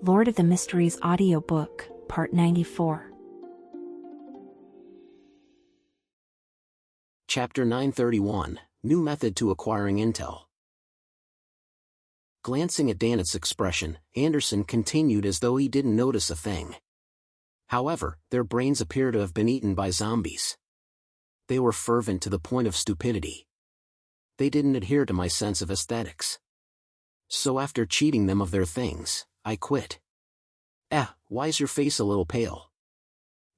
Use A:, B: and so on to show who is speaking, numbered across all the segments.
A: Lord of the Mysteries Audiobook, Part 94.
B: Chapter 931, New Method to Acquiring Intel. Glancing at Dannett's expression, Anderson continued as though he didn't notice a thing. However, their brains appear to have been eaten by zombies. They were fervent to the point of stupidity. They didn't adhere to my sense of aesthetics. So after cheating them of their things, I quit. Why's your face a little pale?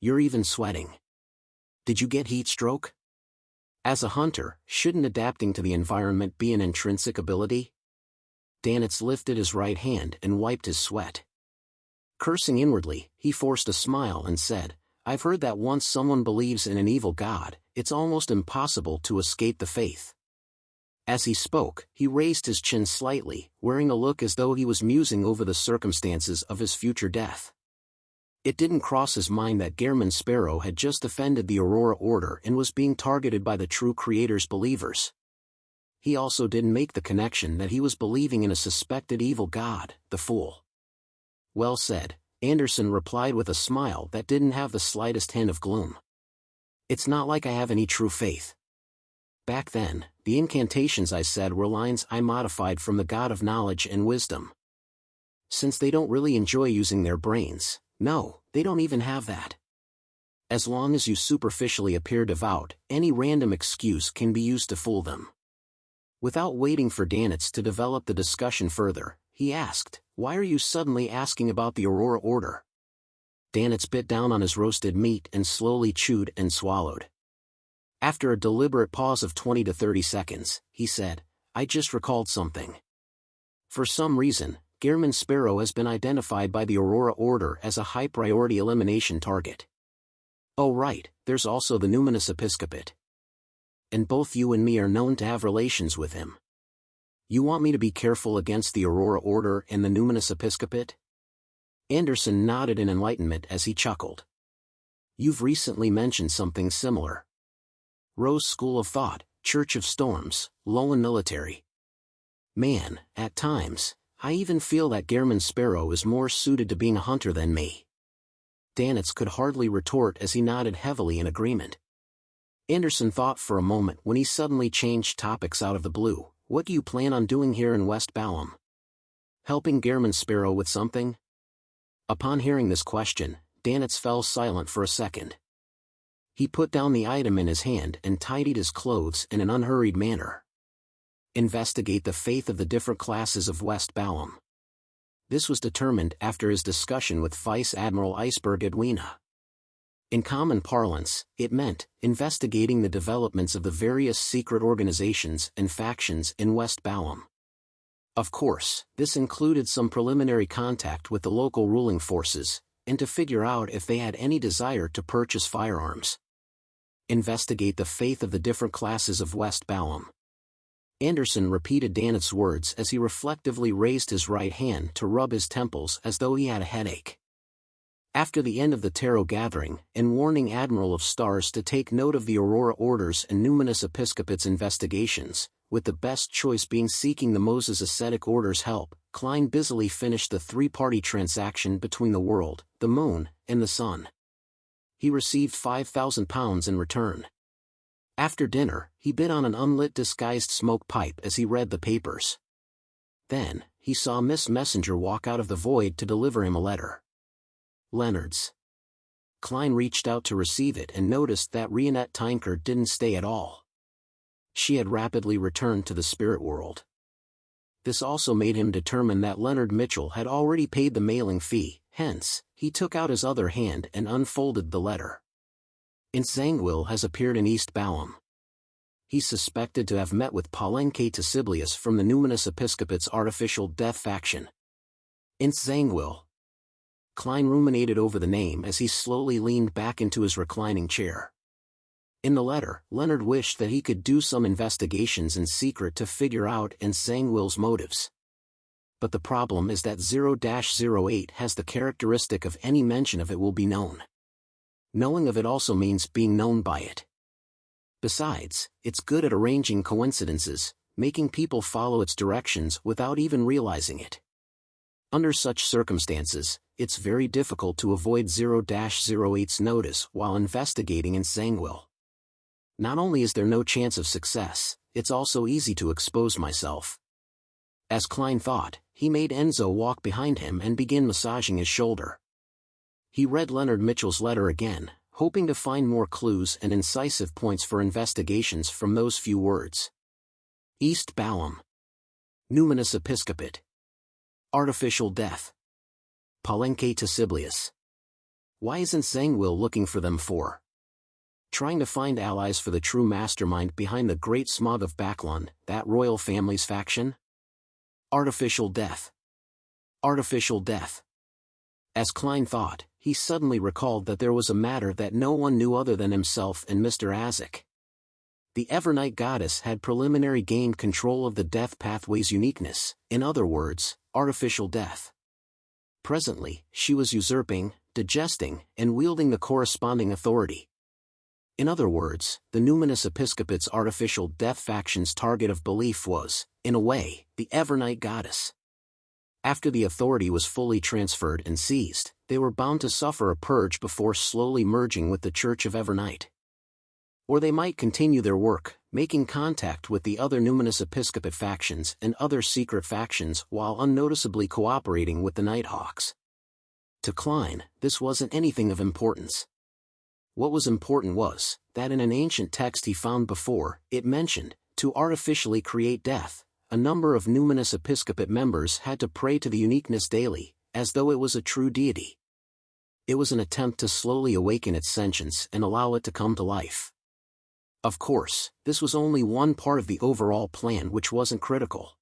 B: You're even sweating. Did you get heat stroke? As a hunter, shouldn't adapting to the environment be an intrinsic ability? Dannetz lifted his right hand and wiped his sweat. Cursing inwardly, he forced a smile and said, I've heard that once someone believes in an evil god, it's almost impossible to escape the faith. As he spoke, he raised his chin slightly, wearing a look as though he was musing over the circumstances of his future death. It didn't cross his mind that Gehrman Sparrow had just offended the Aurora Order and was being targeted by the true Creator's believers. He also didn't make the connection that he was believing in a suspected evil god, the fool. Well said, Anderson replied with a smile that didn't have the slightest hint of gloom. It's not like I have any true faith. Back then, the incantations I said were lines I modified from the God of knowledge and wisdom. Since they don't really enjoy using their brains, no, they don't even have that. As long as you superficially appear devout, any random excuse can be used to fool them. Without waiting for Dannetz to develop the discussion further, he asked, Why are you suddenly asking about the Aurora Order? Dannetz bit down on his roasted meat and slowly chewed and swallowed. After a deliberate pause of 20 to 30 seconds, he said, I just recalled something. For some reason, Gehrman Sparrow has been identified by the Aurora Order as a high-priority elimination target. Oh right, there's also the Numinous Episcopate. And both you and me are known to have relations with him. You want me to be careful against the Aurora Order and the Numinous Episcopate? Anderson nodded in enlightenment as he chuckled. You've recently mentioned something similar. Rose School of Thought, Church of Storms, Lowen Military. Man, at times, I even feel that Gehrman Sparrow is more suited to being a hunter than me. Dannetz could hardly retort as he nodded heavily in agreement. Anderson thought for a moment when he suddenly changed topics out of the blue. What do you plan on doing here in West Balham? Helping Gehrman Sparrow with something? Upon hearing this question, Dannetz fell silent for a second. He put down the item in his hand and tidied his clothes in an unhurried manner. Investigate the faith of the different classes of West Balham. This was determined after his discussion with Vice Admiral Iceberg Edwina. In common parlance, it meant investigating the developments of the various secret organizations and factions in West Balham. Of course, this included some preliminary contact with the local ruling forces, and to figure out if they had any desire to purchase firearms. Investigate the faith of the different classes of West Balham. Anderson repeated Dannetz's words as he reflectively raised his right hand to rub his temples as though he had a headache. After the end of the tarot gathering, and warning Admiral of Stars to take note of the Aurora Orders and Numinous Episcopate's investigations, with the best choice being seeking the Moses Ascetic Order's help, Klein busily finished the three-party transaction between the world, the moon, and the sun. He received £5,000 in return. After dinner, he bit on an unlit disguised smoke pipe as he read the papers. Then, he saw Miss Messenger walk out of the void to deliver him a letter. Leonard's. Klein reached out to receive it and noticed that Rionette Tynker didn't stay at all. She had rapidly returned to the spirit world. This also made him determine that Leonard Mitchell had already paid the mailing fee, hence, he took out his other hand and unfolded the letter. Entangled has appeared in East Balham. He's suspected to have met with Palenque Tesiblius from the Numinous Episcopate's artificial death faction. Entangled. Klein ruminated over the name as he slowly leaned back into his reclining chair. In the letter, Leonard wished that he could do some investigations in secret to figure out Ensangwill's motives. But the problem is that 0-08 has the characteristic of any mention of it will be known. Knowing of it also means being known by it. Besides, it's good at arranging coincidences, making people follow its directions without even realizing it. Under such circumstances, it's very difficult to avoid 0-08's notice while investigating in Zangwill. Not only is there no chance of success, it's also easy to expose myself. As Klein thought, he made Enzo walk behind him and begin massaging his shoulder. He read Leonard Mitchell's letter again, hoping to find more clues and incisive points for investigations from those few words. East Balham. Numinous Episcopate. Artificial death. Palenque to Siblius. Why isn't Zangwill looking for them for? Trying to find allies for the true mastermind behind the Great Smog of Backlund, that royal family's faction? Artificial death. Artificial death. As Klein thought, he suddenly recalled that there was a matter that no one knew other than himself and Mr. Azek. The Evernight goddess had preliminary gained control of the death pathway's uniqueness, in other words, artificial death. Presently, she was usurping, digesting, and wielding the corresponding authority. In other words, the Numinous Episcopate's artificial death faction's target of belief was, in a way, the Evernight goddess. After the authority was fully transferred and seized, they were bound to suffer a purge before slowly merging with the Church of Evernight. Or they might continue their work, making contact with the other Numinous Episcopate factions and other secret factions while unnoticeably cooperating with the Nighthawks. To Klein, this wasn't anything of importance. What was important was, that in an ancient text he found before, it mentioned, to artificially create death, a number of Numinous Episcopate members had to pray to the uniqueness daily, as though it was a true deity. It was an attempt to slowly awaken its sentience and allow it to come to life. Of course, this was only one part of the overall plan which wasn't critical.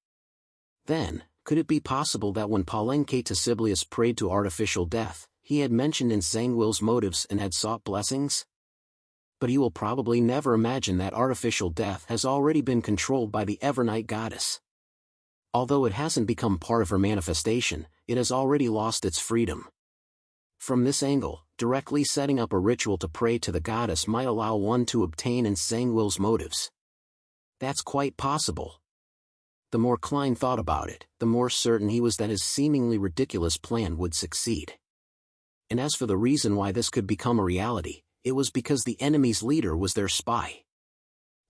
B: Then, could it be possible that when Palenque to Siblius prayed to artificial death, he had mentioned in Zangwill's motives and had sought blessings? But he will probably never imagine that artificial death has already been controlled by the Evernight goddess. Although it hasn't become part of her manifestation, it has already lost its freedom. From this angle, directly setting up a ritual to pray to the goddess might allow one to obtain in Zangwill's motives. That's quite possible. The more Klein thought about it, the more certain he was that his seemingly ridiculous plan would succeed. And as for the reason why this could become a reality, it was because the enemy's leader was their spy.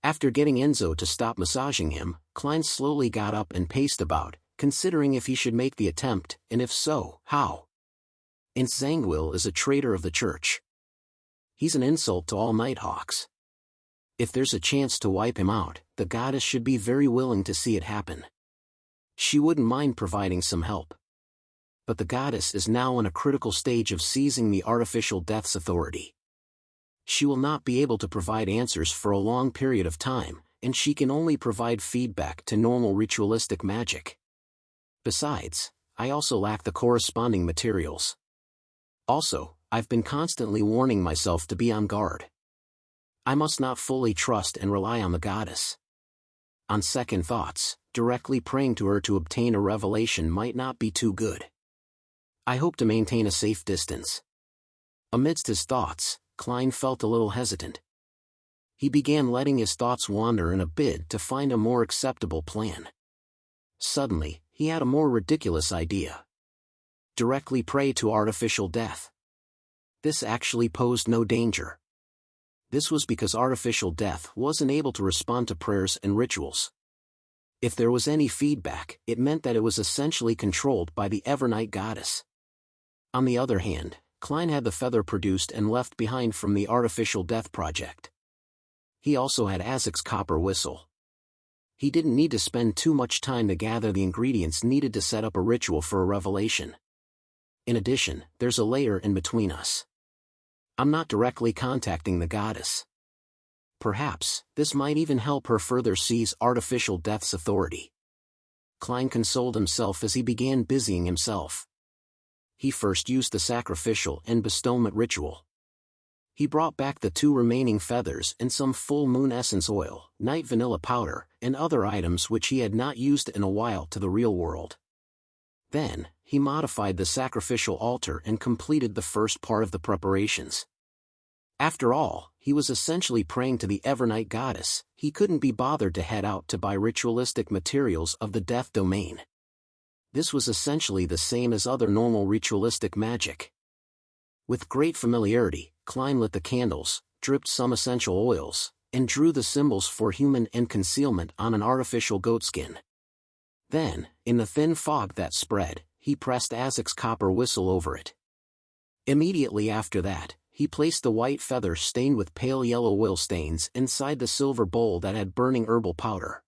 B: After getting Enzo to stop massaging him, Klein slowly got up and paced about, considering if he should make the attempt, and if so, how. And Zangwill is a traitor of the church. He's an insult to all Nighthawks. If there's a chance to wipe him out, the goddess should be very willing to see it happen. She wouldn't mind providing some help. But the goddess is now in a critical stage of seizing the artificial death's authority. She will not be able to provide answers for a long period of time, and she can only provide feedback to normal ritualistic magic. Besides, I also lack the corresponding materials. Also, I've been constantly warning myself to be on guard. I must not fully trust and rely on the goddess. On second thoughts, directly praying to her to obtain a revelation might not be too good. I hope to maintain a safe distance. Amidst his thoughts, Klein felt a little hesitant. He began letting his thoughts wander in a bid to find a more acceptable plan. Suddenly, he had a more ridiculous idea. Directly pray to artificial death. This actually posed no danger. This was because artificial death wasn't able to respond to prayers and rituals. If there was any feedback, it meant that it was essentially controlled by the Evernight goddess. On the other hand, Klein had the feather produced and left behind from the artificial death project. He also had Azek's copper whistle. He didn't need to spend too much time to gather the ingredients needed to set up a ritual for a revelation. In addition, there's a layer in between us. I'm not directly contacting the goddess. Perhaps, this might even help her further seize artificial death's authority. Klein consoled himself as he began busying himself. He first used the sacrificial and bestowment ritual. He brought back the 2 remaining feathers and some full moon essence oil, night vanilla powder, and other items which he had not used in a while to the real world. Then, he modified the sacrificial altar and completed the first part of the preparations. After all, he was essentially praying to the Evernight goddess. He couldn't be bothered to head out to buy ritualistic materials of the death domain. This was essentially the same as other normal ritualistic magic. With great familiarity, Klein lit the candles, dripped some essential oils, and drew the symbols for human and concealment on an artificial goatskin. Then, in the thin fog that spread, he pressed Azek's copper whistle over it. Immediately after that, he placed the white feather stained with pale yellow oil stains inside the silver bowl that had burning herbal powder.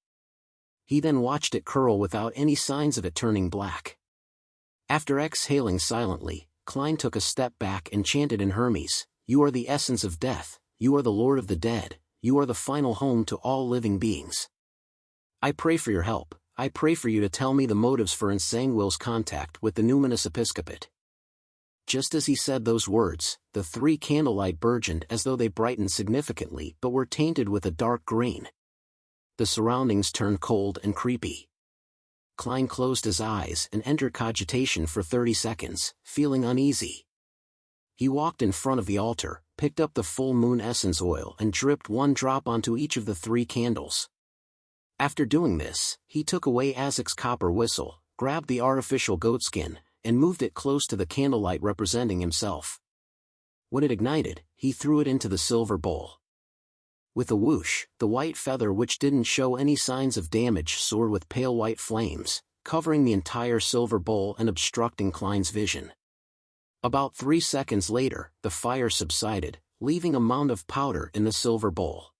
B: He then watched it curl without any signs of it turning black. After exhaling silently, Klein took a step back and chanted in Hermes, "You are the essence of death, you are the Lord of the dead, you are the final home to all living beings. I pray for your help, I pray for you to tell me the motives for Nsangwil's contact with the numinous episcopate." Just as he said those words, the three candlelight burgeoned as though they brightened significantly but were tainted with a dark green. The surroundings turned cold and creepy. Klein closed his eyes and entered cogitation for 30 seconds, feeling uneasy. He walked in front of the altar, picked up the full moon essence oil and dripped one drop onto each of the three candles. After doing this, he took away Azek's copper whistle, grabbed the artificial goatskin, and moved it close to the candlelight representing himself. When it ignited, he threw it into the silver bowl. With a whoosh, the white feather, which didn't show any signs of damage, soared with pale white flames, covering the entire silver bowl and obstructing Klein's vision. About 3 seconds later, the fire subsided, leaving a mound of powder in the silver bowl.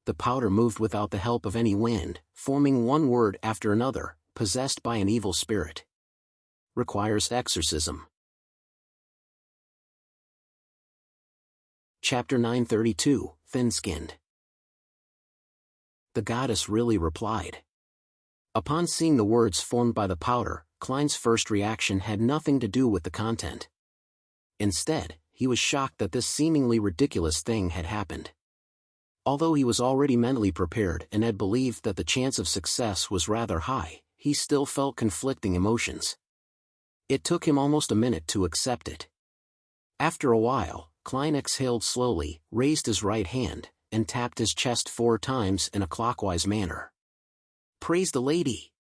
B: The powder moved without the help of any wind, forming one word after another, possessed by an evil spirit. Requires exorcism. Chapter 932, Thin-Skinned. The goddess really replied. Upon seeing the words formed by the powder, Klein's first reaction had nothing to do with the content. Instead, he was shocked that this seemingly ridiculous thing had happened. Although he was already mentally prepared and had believed that the chance of success was rather high, he still felt conflicting emotions. It took him almost a minute to accept it. After a while, Klein exhaled slowly, raised his right hand, and tapped his chest 4 times in a clockwise manner. "Praise the lady!"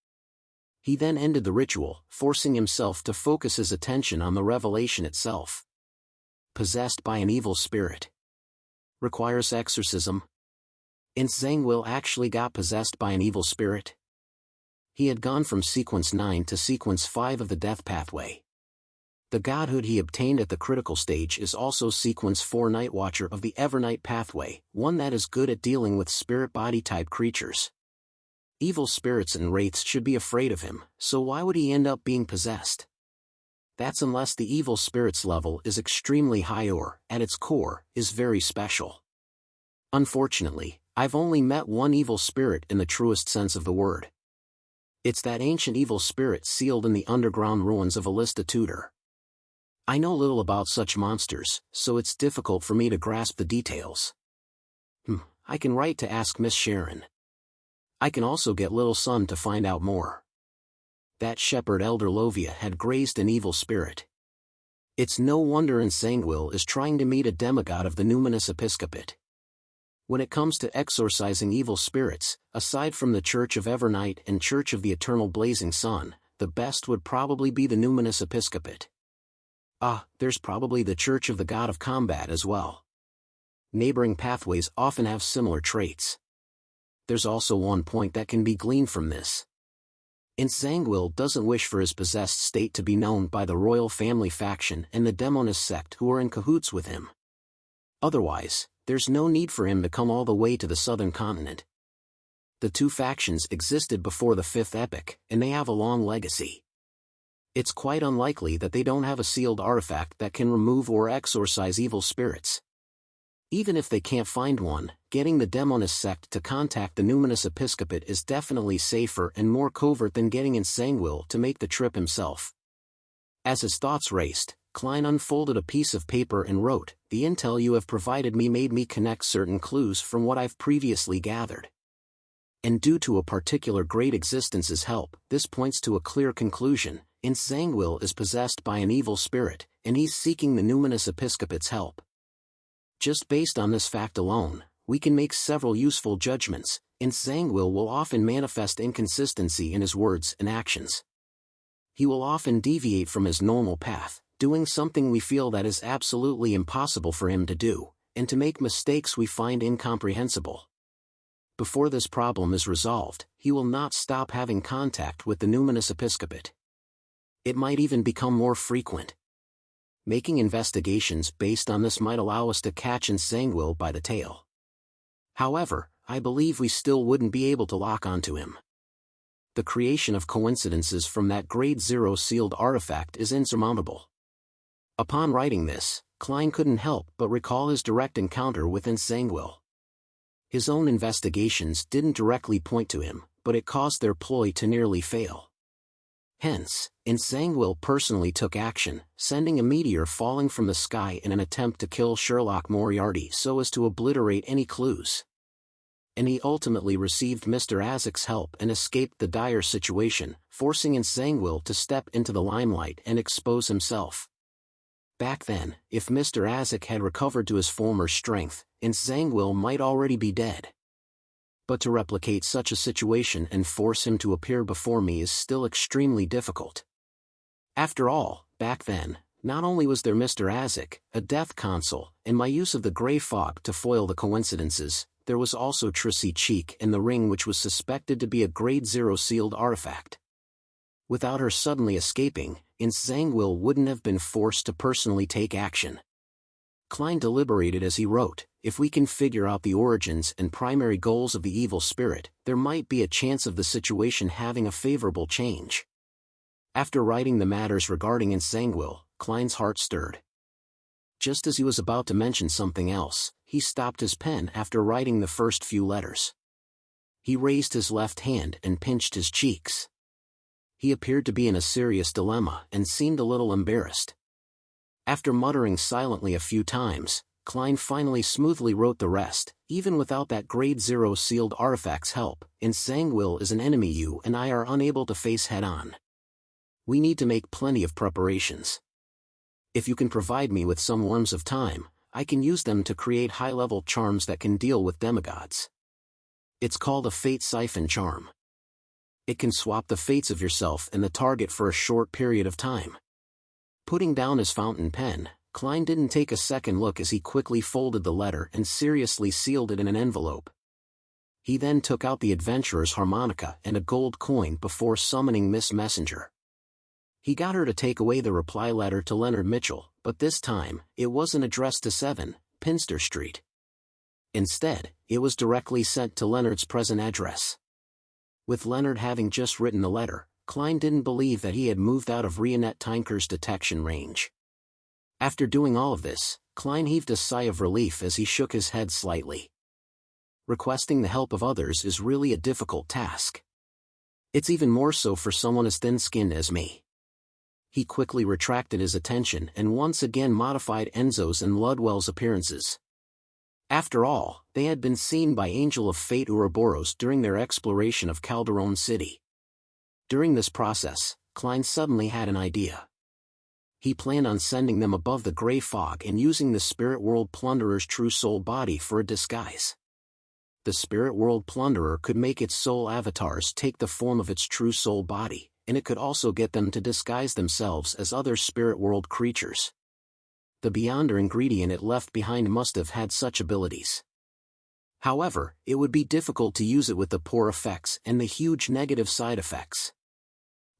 B: He then ended the ritual, forcing himself to focus his attention on the revelation itself. Possessed by an evil spirit. Requires exorcism. Nsangwil actually got possessed by an evil spirit. He had gone from sequence 9 to sequence 5 of the death pathway. The godhood he obtained at the critical stage is also sequence 4 Night Watcher of the Evernight pathway, one that is good at dealing with spirit body type creatures. Evil spirits and wraiths should be afraid of him, so why would he end up being possessed? That's unless the evil spirit's level is extremely high or, at its core, is very special. Unfortunately, I've only met one evil spirit in the truest sense of the word. It's that ancient evil spirit sealed in the underground ruins of Alista Tudor. I know little about such monsters, so it's difficult for me to grasp the details. I can write to ask Miss Sharon. I can also get Little Son to find out more. That shepherd Elder Lovia had grazed an evil spirit. It's no wonder Nsangwil is trying to meet a demigod of the numinous episcopate. When it comes to exorcising evil spirits, aside from the Church of Evernight and Church of the Eternal Blazing Sun, the best would probably be the numinous episcopate. There's probably the Church of the God of Combat as well. Neighboring pathways often have similar traits. There's also one point that can be gleaned from this. Nsangwil doesn't wish for his possessed state to be known by the royal family faction and the demonist sect who are in cahoots with him. Otherwise, there's no need for him to come all the way to the southern continent. The two factions existed before the 5th epoch, and they have a long legacy. It's quite unlikely that they don't have a sealed artifact that can remove or exorcise evil spirits. Even if they can't find one, getting the demonist sect to contact the numinous episcopate is definitely safer and more covert than getting Nsangwil to make the trip himself. As his thoughts raced, Klein unfolded a piece of paper and wrote, "The intel you have provided me made me connect certain clues from what I've previously gathered. And due to a particular great existence's help, this points to a clear conclusion. Nsangwil is possessed by an evil spirit, and he's seeking the numinous episcopate's help. Just based on this fact alone, we can make several useful judgments. Nsangwil will often manifest inconsistency in his words and actions. He will often deviate from his normal path, doing something we feel that is absolutely impossible for him to do, and to make mistakes we find incomprehensible. Before this problem is resolved, he will not stop having contact with the numinous episcopate. It might even become more frequent. Making investigations based on this might allow us to catch entangled by the tail. However, I believe we still wouldn't be able to lock onto him. The creation of coincidences from that grade 0 sealed artifact is insurmountable. Upon writing this, Klein couldn't help but recall his direct encounter with entangled. His own investigations didn't directly point to him, but it caused their ploy to nearly fail. Hence, entangled personally took action, sending a meteor falling from the sky in an attempt to kill Sherlock Moriarty so as to obliterate any clues. And he ultimately received Mr. Isaac's help and escaped the dire situation, forcing entangled to step into the limelight and expose himself. Back then, if Mr. Isaac had recovered to his former strength, entangled might already be dead. But to replicate such a situation and force him to appear before me is still extremely difficult. After all, back then, not only was there Mr. Isaac, a death console, and my use of the grey fog to foil the coincidences, there was also Trissy Cheek and the ring which was suspected to be a grade 0 sealed artifact. Without her suddenly escaping, entangled wouldn't have been forced to personally take action. Klein deliberated as he wrote, if we can figure out the origins and primary goals of the evil spirit, there might be a chance of the situation having a favorable change. After writing the matters regarding entangled, Klein's heart stirred. Just as he was about to mention something else, he stopped his pen after writing the first few letters. He raised his left hand and pinched his cheeks. He appeared to be in a serious dilemma and seemed a little embarrassed. After muttering silently a few times, Klein finally smoothly wrote the rest, even without that grade 0 sealed artifact's help. Entangled is an enemy you and I are unable to face head-on. We need to make plenty of preparations. If you can provide me with some worms of time, I can use them to create high-level charms that can deal with demigods. It's called a fate siphon charm. It can swap the fates of yourself and the target for a short period of time. Putting down his fountain pen, Klein didn't take a second look as he quickly folded the letter and seriously sealed it in an envelope. He then took out the adventurer's harmonica and a gold coin before summoning Miss Messenger. He got her to take away the reply letter to Leonard Mitchell, but this time, it wasn't addressed to 7, Pinster Street. Instead, it was directly sent to Leonard's present address. With Leonard having just written the letter, Klein didn't believe that he had moved out of Rionette Tinker's detection range. After doing all of this, Klein heaved a sigh of relief as he shook his head slightly. Requesting the help of others is really a difficult task. It's even more so for someone as thin-skinned as me. He quickly retracted his attention and once again modified Enzo's and Ludwell's appearances. After all, they had been seen by Angel of Fate Ouroboros during their exploration of Calderon City. During this process, Klein suddenly had an idea. He planned on sending them above the gray fog and using the Spirit World Plunderer's true soul body for a disguise. The Spirit World Plunderer could make its soul avatars take the form of its true soul body, and it could also get them to disguise themselves as other Spirit World creatures. The Beyonder ingredient it left behind must have had such abilities. However, it would be difficult to use it with the poor effects and the huge negative side effects.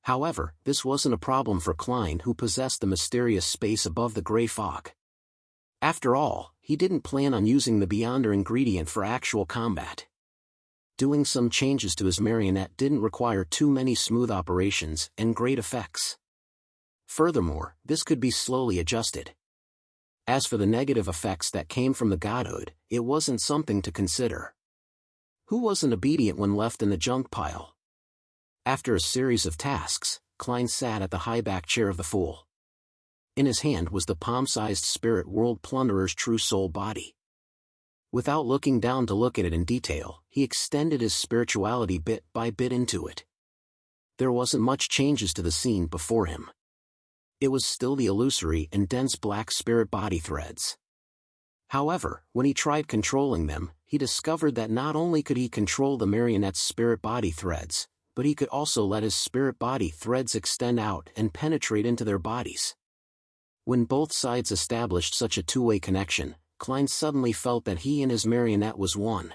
B: However, this wasn't a problem for Klein, who possessed the mysterious space above the gray fog. After all, he didn't plan on using the Beyonder ingredient for actual combat. Doing some changes to his marionette didn't require too many smooth operations and great effects. Furthermore, this could be slowly adjusted. As for the negative effects that came from the godhood, it wasn't something to consider. Who wasn't obedient when left in the junk pile? After a series of tasks, Klein sat at the high-back chair of the fool. In his hand was the palm-sized Spirit World Plunderer's true soul body. Without looking down to look at it in detail, he extended his spirituality bit by bit into it. There wasn't much changes to the scene before him. It was still the illusory and dense black spirit body threads. However, when he tried controlling them, he discovered that not only could he control the marionette's spirit body threads, but he could also let his spirit body threads extend out and penetrate into their bodies. When both sides established such a two-way connection, Klein suddenly felt that he and his marionette was one.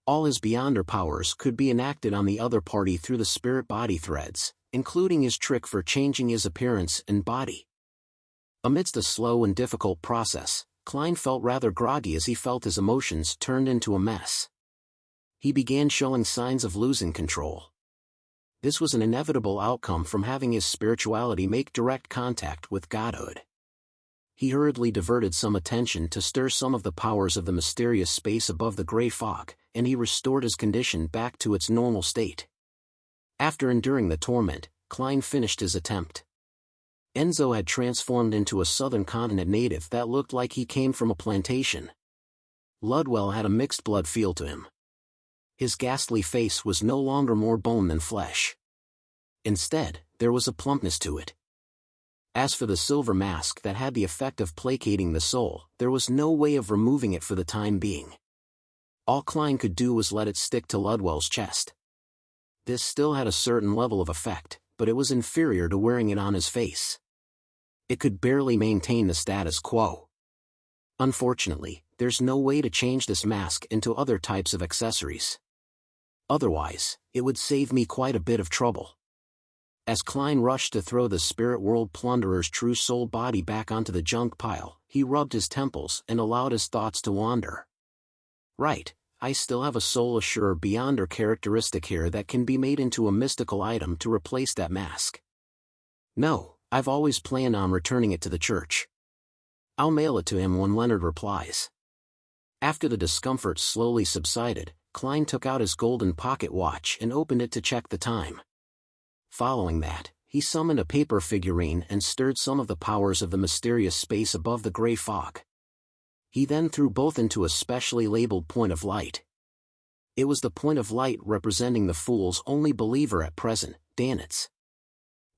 B: All his beyonder powers could be enacted on the other party through the spirit body threads, including his trick for changing his appearance and body. Amidst a slow and difficult process, Klein felt rather groggy as he felt his emotions turned into a mess. He began showing signs of losing control. This was an inevitable outcome from having his spirituality make direct contact with godhood. He hurriedly diverted some attention to stir some of the powers of the mysterious space above the gray fog, and he restored his condition back to its normal state. After enduring the torment, Klein finished his attempt. Enzo had transformed into a southern continent native that looked like he came from a plantation. Ludwell had a mixed blood feel to him. His ghastly face was no longer more bone than flesh. Instead, there was a plumpness to it. As for the silver mask that had the effect of placating the soul, there was no way of removing it for the time being. All Klein could do was let it stick to Ludwell's chest. This still had a certain level of effect, but it was inferior to wearing it on his face. It could barely maintain the status quo. Unfortunately, there's no way to change this mask into other types of accessories. Otherwise, it would save me quite a bit of trouble. As Klein rushed to throw the spirit world plunderer's true soul body back onto the junk pile, he rubbed his temples and allowed his thoughts to wander. Right, I still have a soul assure beyonder characteristic here that can be made into a mystical item to replace that mask. No, I've always planned on returning it to the church. I'll mail it to him when Leonard replies. After the discomfort slowly subsided, Klein took out his golden pocket watch and opened it to check the time. Following that, he summoned a paper figurine and stirred some of the powers of the mysterious space above the gray fog. He then threw both into a specially labeled point of light. It was the point of light representing the fool's only believer at present, Danitz.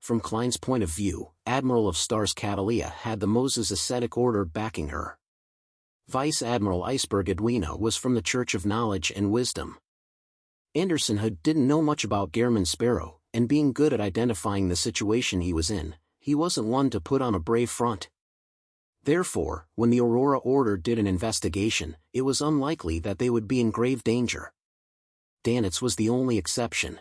B: From Klein's point of view, Admiral of Stars Catalia had the Moses ascetic order backing her. Vice Admiral Iceberg Edwina was from the Church of Knowledge and Wisdom. Anderson didn't know much about Gehrman Sparrow, and being good at identifying the situation he was in, he wasn't one to put on a brave front. Therefore, when the Aurora Order did an investigation, it was unlikely that they would be in grave danger. Danitz was the only exception.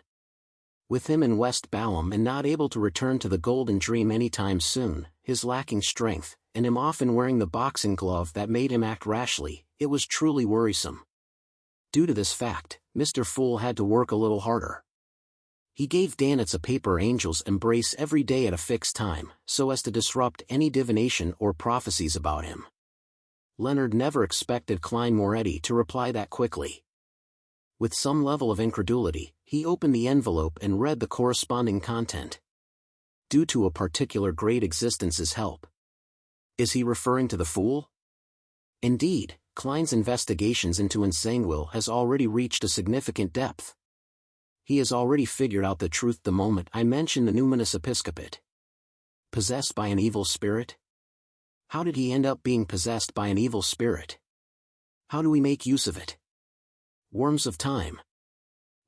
B: With him in West Balam and not able to return to the Golden Dream anytime soon, his lacking strength, and him often wearing the boxing glove that made him act rashly, it was truly worrisome. Due to this fact, Mr. Fool had to work a little harder. He gave Danitz a paper angel's embrace every day at a fixed time, so as to disrupt any divination or prophecies about him. Leonard never expected Klein Moretti to reply that quickly. With some level of incredulity, he opened the envelope and read the corresponding content. Due to a particular great existence's help. Is he referring to the Fool? Indeed, Klein's investigations into Ensanguil has already reached a significant depth. He has already figured out the truth the moment I mention the numinous episcopate. Possessed by an evil spirit? How did he end up being possessed by an evil spirit? How do we make use of it? Worms of time.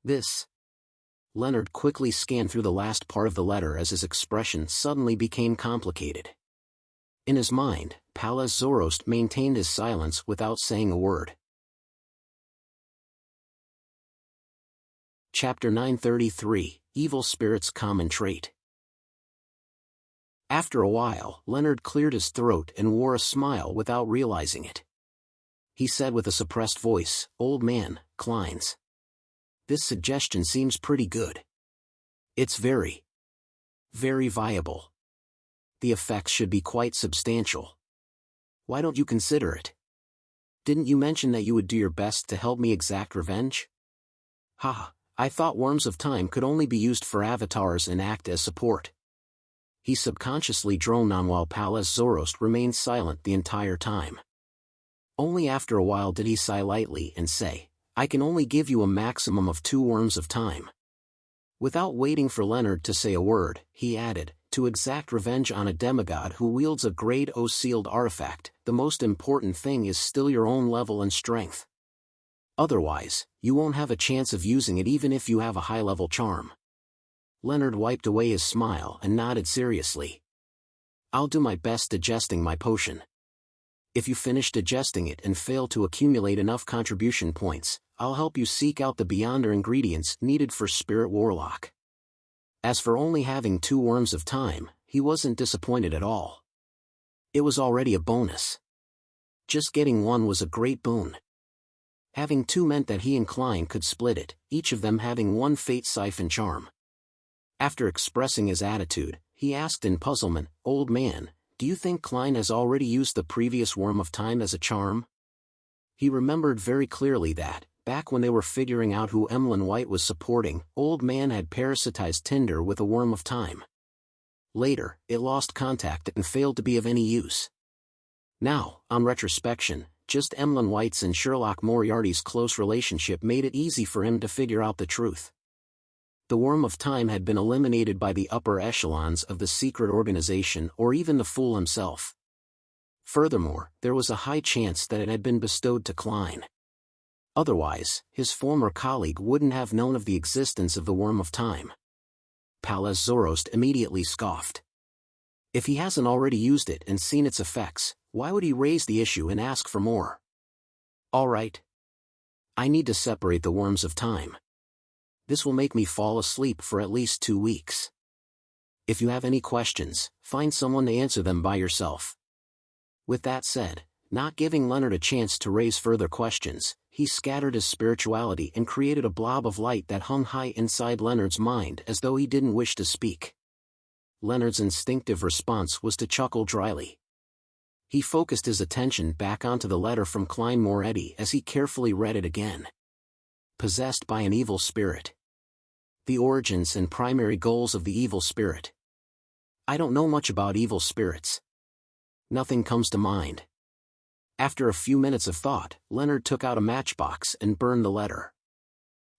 B: This. Leonard quickly scanned through the last part of the letter as his expression suddenly became complicated. In his mind, Pallas Zoroast maintained his silence without saying a word. Chapter 933, Evil Spirit's Common Trait. After a while, Leonard cleared his throat and wore a smile without realizing it. He said with a suppressed voice, "Old man, Klein's. This suggestion seems pretty good. It's very, very viable. The effects should be quite substantial. Why don't you consider it? Didn't you mention that you would do your best to help me exact revenge? Ha, I thought Worms of Time could only be used for avatars and act as support." He subconsciously droned on while Pallas Zoroast remained silent the entire time. Only after a while did he sigh lightly and say, "I can only give you a maximum of 2 Worms of Time." Without waiting for Leonard to say a word, he added, "To exact revenge on a demigod who wields a grade O sealed artifact, the most important thing is still your own level and strength. Otherwise, you won't have a chance of using it even if you have a high-level charm. Leonard wiped away his smile and nodded seriously. I'll do my best digesting my potion. If you finish digesting it and fail to accumulate enough contribution points, I'll help you seek out the Beyonder ingredients needed for Spirit Warlock. As for only having 2 worms of time, he wasn't disappointed at all. It was already a bonus. Just getting 1 was a great boon. Having 2 meant that he and Klein could split it, each of them having 1 Fate Siphon charm. After expressing his attitude, he asked in puzzlement, "Old man, do you think Klein has already used the previous Worm of Time as a charm?" He remembered very clearly that, back when they were figuring out who Emlyn White was supporting, Old Man had parasitized Tinder with a Worm of Time. Later, it lost contact and failed to be of any use. Now, on retrospection, just Emlyn White's and Sherlock Moriarty's close relationship made it easy for him to figure out the truth. The Worm of Time had been eliminated by the upper echelons of the secret organization or even the Fool himself. Furthermore, there was a high chance that it had been bestowed to Klein. Otherwise, his former colleague wouldn't have known of the existence of the Worm of Time. Palaz Zorost immediately scoffed. If he hasn't already used it and seen its effects, why would he raise the issue and ask for more? All right. I need to separate the Worms of Time. This will make me fall asleep for at least 2 weeks. If you have any questions, find someone to answer them by yourself. With that said, not giving Leonard a chance to raise further questions, he scattered his spirituality and created a blob of light that hung high inside Leonard's mind as though he didn't wish to speak. Leonard's instinctive response was to chuckle dryly. He focused his attention back onto the letter from Klein Moretti as he carefully read it again. Possessed by an evil spirit. The origins and primary goals of the evil spirit. I don't know much about evil spirits. Nothing comes to mind. After a few minutes of thought, Leonard took out a matchbox and burned the letter.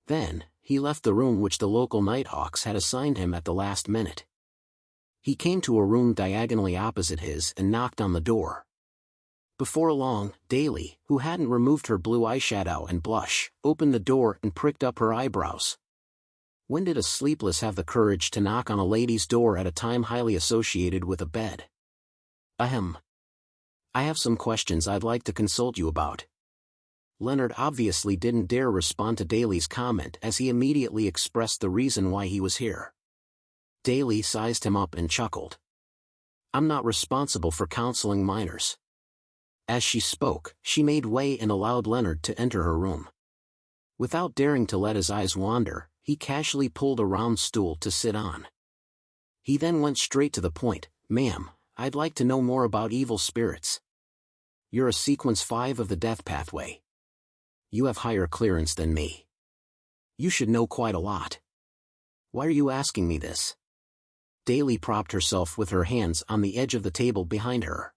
B: Then, he left the room which the local Nighthawks had assigned him at the last minute. He came to a room diagonally opposite his and knocked on the door. Before long, Daly, who hadn't removed her blue eyeshadow and blush, opened the door and pricked up her eyebrows. When did a sleepless have the courage to knock on a lady's door at a time highly associated with a bed? Ahem. I have some questions I'd like to consult you about. Leonard obviously didn't dare respond to Daly's comment as he immediately expressed the reason why he was here. Daly sized him up and chuckled. I'm not responsible for counseling minors. As she spoke, she made way and allowed Leonard to enter her room. Without daring to let his eyes wander, he casually pulled a round stool to sit on. He then went straight to the point. Ma'am, I'd like to know more about evil spirits. You're a Sequence 5 of the Death Pathway. You have higher clearance than me. You should know quite a lot. Why are you asking me this? Daly propped herself with her hands on the edge of the table behind her.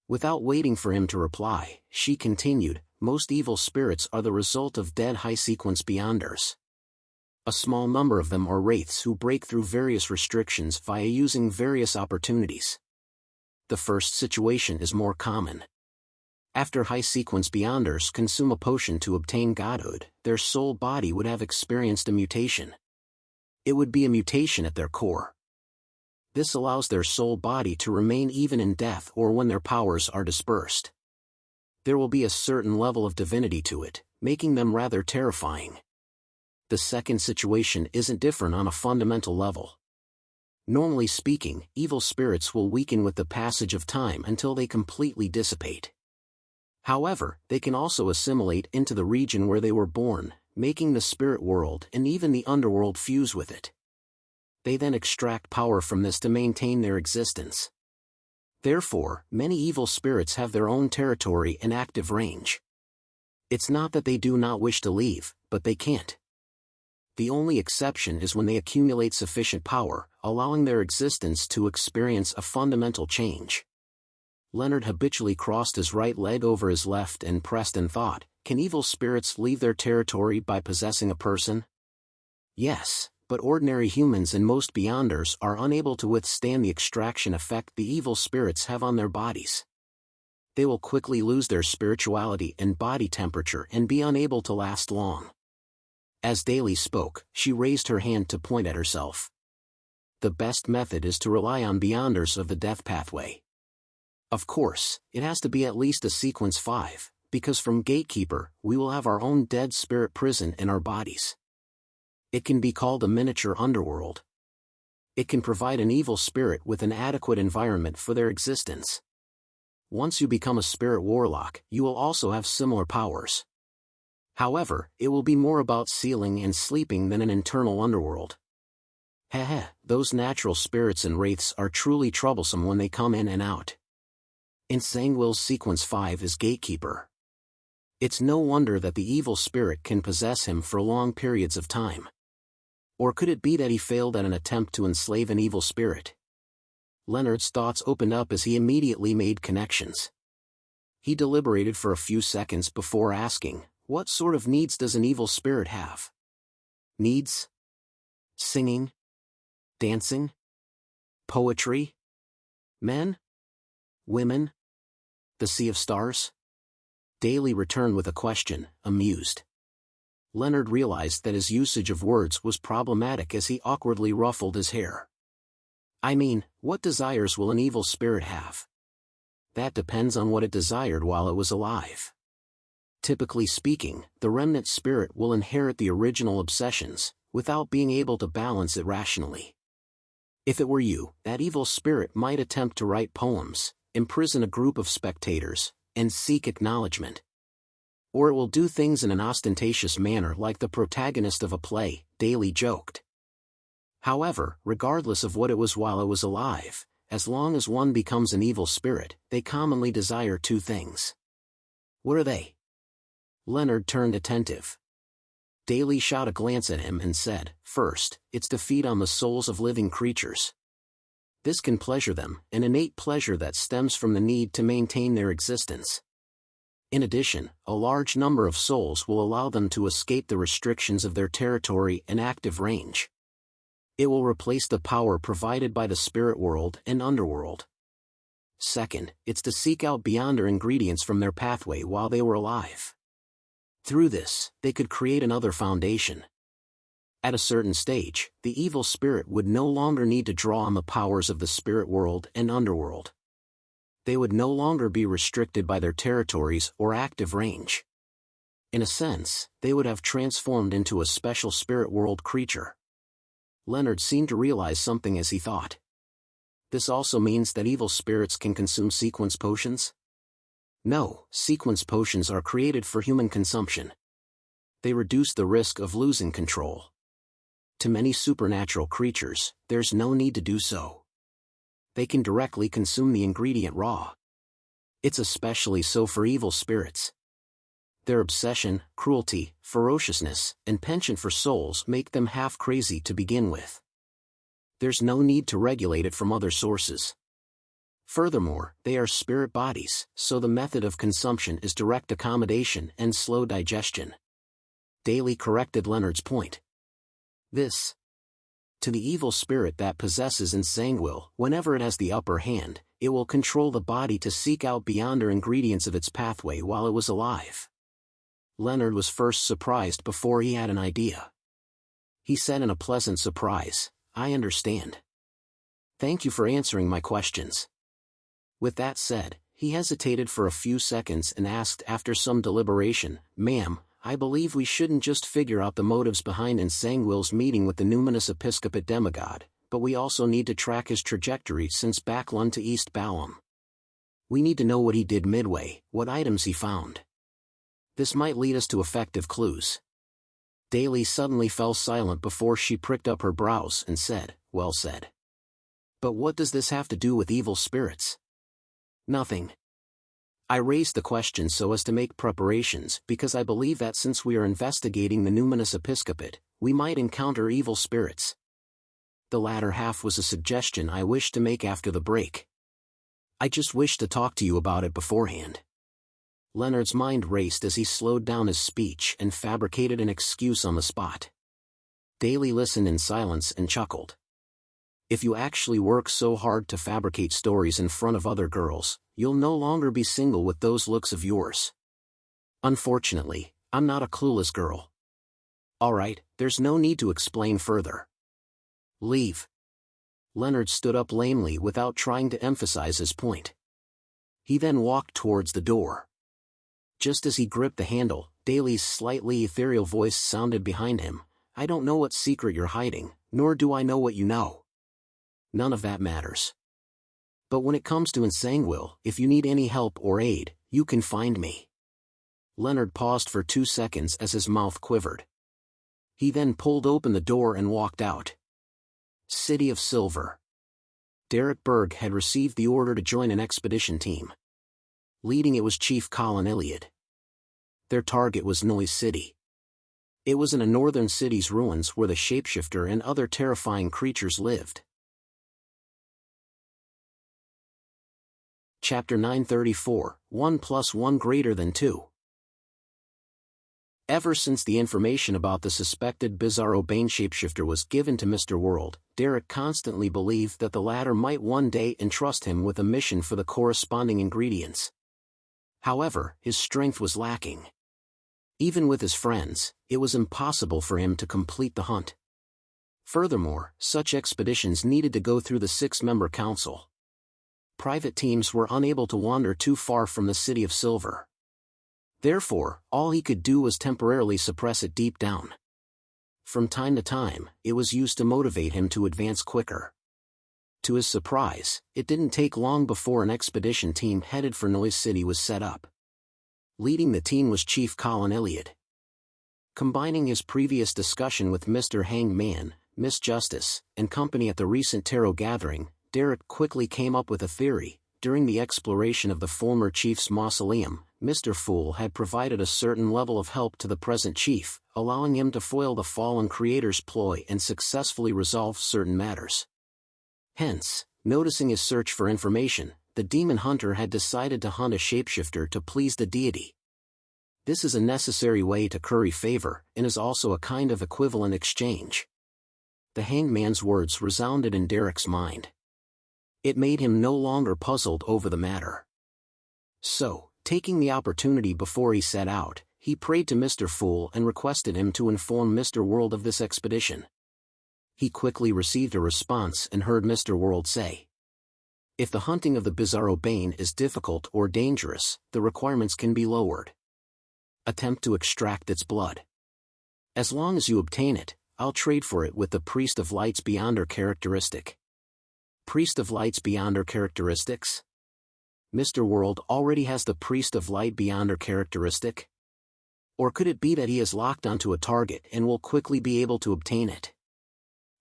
B: Without waiting for him to reply, she continued, most evil spirits are the result of dead high-sequence beyonders. A small number of them are wraiths who break through various restrictions via using various opportunities. The first situation is more common. After high-sequence beyonders consume a potion to obtain godhood, their soul body would have experienced a mutation. It would be a mutation at their core. This allows their soul body to remain even in death or when their powers are dispersed. There will be a certain level of divinity to it, making them rather terrifying. The second situation isn't different on a fundamental level. Normally speaking, evil spirits will weaken with the passage of time until they completely dissipate. However, they can also assimilate into the region where they were born, making the spirit world and even the underworld fuse with it. They then extract power from this to maintain their existence. Therefore, many evil spirits have their own territory and active range. It's not that they do not wish to leave, but they can't. The only exception is when they accumulate sufficient power, allowing their existence to experience a fundamental change. Leonard habitually crossed his right leg over his left and pressed in thought, can evil spirits leave their territory by possessing a person? Yes, but ordinary humans and most beyonders are unable to withstand the extraction effect the evil spirits have on their bodies. they will quickly lose their spirituality and body temperature and be unable to last long. As Daly spoke, she raised her hand to point at herself. The best method is to rely on beyonders of the death pathway. Of course, it has to be at least a sequence 5, because from Gatekeeper, we will have our own dead spirit prison in our bodies. It can be called a miniature underworld. It can provide an evil spirit with an adequate environment for their existence. Once you become a spirit warlock, you will also have similar powers. However, it will be more about sealing and sleeping than an internal underworld. Heh, those natural spirits and wraiths are truly troublesome when they come in and out. In Sangwill's sequence 5 is Gatekeeper. It's no wonder that the evil spirit can possess him for long periods of time. Or could it be that he failed at an attempt to enslave an evil spirit? Leonard's thoughts opened up as he immediately made connections. He deliberated for a few seconds before asking, what sort of needs does an evil spirit have? Needs? Singing? Dancing? Poetry? Men? Women? The sea of stars? Daly returned with a question, amused. Leonard realized that his usage of words was problematic as he awkwardly ruffled his hair. I mean, what desires will an evil spirit have? That depends on what it desired while it was alive. Typically speaking, the remnant spirit will inherit the original obsessions, without being able to balance it rationally. If it were you, that evil spirit might attempt to write poems, imprison a group of spectators, and seek acknowledgement. Or it will do things in an ostentatious manner like the protagonist of a play, Daly joked. However, regardless of what it was while it was alive, as long as one becomes an evil spirit, they commonly desire 2 things. What are they? Leonard turned attentive. Daly shot a glance at him and said, first, it's to feed on the souls of living creatures. This can pleasure them, an innate pleasure that stems from the need to maintain their existence. In addition, a large number of souls will allow them to escape the restrictions of their territory and active range. It will replace the power provided by the spirit world and underworld. Second, it's to seek out beyonder ingredients from their pathway while they were alive. Through this, they could create another foundation. At a certain stage, the evil spirit would no longer need to draw on the powers of the spirit world and underworld. They would no longer be restricted by their territories or active range. In a sense, they would have transformed into a special spirit world creature. Leonard seemed to realize something as he thought. This also means that evil spirits can consume sequence potions? No, sequence potions are created for human consumption. They reduce the risk of losing control. To many supernatural creatures, there's no need to do so. They can directly consume the ingredient raw. It's especially so for evil spirits. Their obsession, cruelty, ferociousness, and penchant for souls make them half crazy to begin with. There's no need to regulate it from other sources. Furthermore, they are spirit bodies, so the method of consumption is direct accommodation and slow digestion. Daly corrected Leonard's point. This. To the evil spirit that possesses in Sangwill, whenever it has the upper hand, it will control the body to seek out beyonder ingredients of its pathway while it was alive. Leonard was first surprised before he had an idea. He said in a pleasant surprise, I understand. Thank you for answering my questions. With that said, he hesitated for a few seconds and asked after some deliberation, Ma'am, I believe we shouldn't just figure out the motives behind Sangwill's meeting with the numinous episcopate demigod, but we also need to track his trajectory since Backlund to East Balham. We need to know what he did midway, what items he found. This might lead us to effective clues. Daly suddenly fell silent before she pricked up her brows and said, Well said. But what does this have to do with evil spirits? Nothing. I raised the question so as to make preparations because I believe that since we are investigating the numinous episcopate, we might encounter evil spirits. The latter half was a suggestion I wished to make after the break. I just wished to talk to you about it beforehand. Leonard's mind raced as he slowed down his speech and fabricated an excuse on the spot. Daly listened in silence and chuckled. If you actually work so hard to fabricate stories in front of other girls, you'll no longer be single with those looks of yours. Unfortunately, I'm not a clueless girl. Alright, there's no need to explain further. Leave. Leonard stood up lamely without trying to emphasize his point. He then walked towards the door. Just as he gripped the handle, Daly's slightly ethereal voice sounded behind him. I don't know what secret you're hiding, nor do I know what you know. None of that matters. But when it comes to ensanguil, if you need any help or aid, you can find me. Leonard paused for 2 seconds as his mouth quivered. He then pulled open the door and walked out. City of Silver. Derek Berg had received the order to join an expedition team. Leading it was Chief Colin Iliad. Their target was Noise City. It was in a northern city's ruins where the shapeshifter and other terrifying creatures lived. Chapter 934, 1 + 1 > 2. Ever since the information about the suspected Bizarro Bane shapeshifter was given to Mr. World, Derek constantly believed that the latter might one day entrust him with a mission for the corresponding ingredients. However, his strength was lacking. Even with his friends, it was impossible for him to complete the hunt. Furthermore, such expeditions needed to go through the 6-member council. Private teams were unable to wander too far from the City of Silver. Therefore, all he could do was temporarily suppress it deep down. From time to time, it was used to motivate him to advance quicker. To his surprise, it didn't take long before an expedition team headed for Noise City was set up. Leading the team was Chief Colin Iliad. Combining his previous discussion with Mr. Hanged Man, Miss Justice, and company at the recent tarot gathering, Derek quickly came up with a theory. During the exploration of the former chief's mausoleum, Mr. Fool had provided a certain level of help to the present chief, allowing him to foil the fallen creator's ploy and successfully resolve certain matters. Hence, noticing his search for information, the demon hunter had decided to hunt a shapeshifter to please the deity. This is a necessary way to curry favor, and is also a kind of equivalent exchange. The Hanged Man's words resounded in Derek's mind. It made him no longer puzzled over the matter. So, taking the opportunity before he set out, he prayed to Mr. Fool and requested him to inform Mr. World of this expedition. He quickly received a response and heard Mr. World say, if the hunting of the Bizarro Bane is difficult or dangerous, the requirements can be lowered. Attempt to extract its blood. As long as you obtain it, I'll trade for it with the Priest of Light's Beyonder characteristic. Priest of Light's Beyonder characteristics? Mr. World already has the Priest of Light Beyonder characteristic? Or could it be that he is locked onto a target and will quickly be able to obtain it?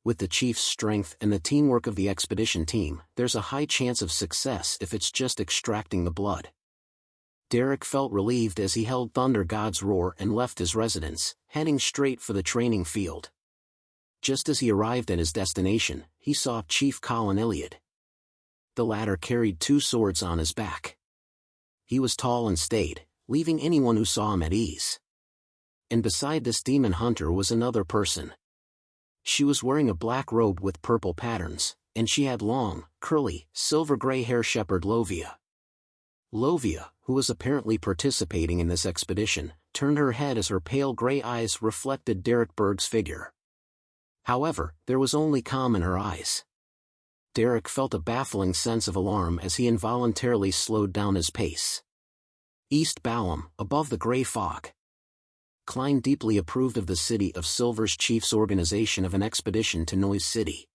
B: With the chief's strength and the teamwork of the expedition team, there's a high chance of success if it's just extracting the blood. Derek felt relieved as he held Thunder God's roar and left his residence, heading straight for the training field. Just as he arrived at his destination, he saw Chief Colin Iliad. The latter carried 2 swords on his back. He was tall and staid, leaving anyone who saw him at ease. And beside this demon hunter was another person. She was wearing a black robe with purple patterns, and she had long, curly, silver-gray hair. Shepherd Lovia. Lovia, who was apparently participating in this expedition, turned her head as her pale gray eyes reflected Derek Berg's figure. However, there was only calm in her eyes. Derek felt a baffling sense of alarm as he involuntarily slowed down his pace. East Balam, above the gray fog. Klein deeply approved of the City of Silver's chief's organization of an expedition to Noise City.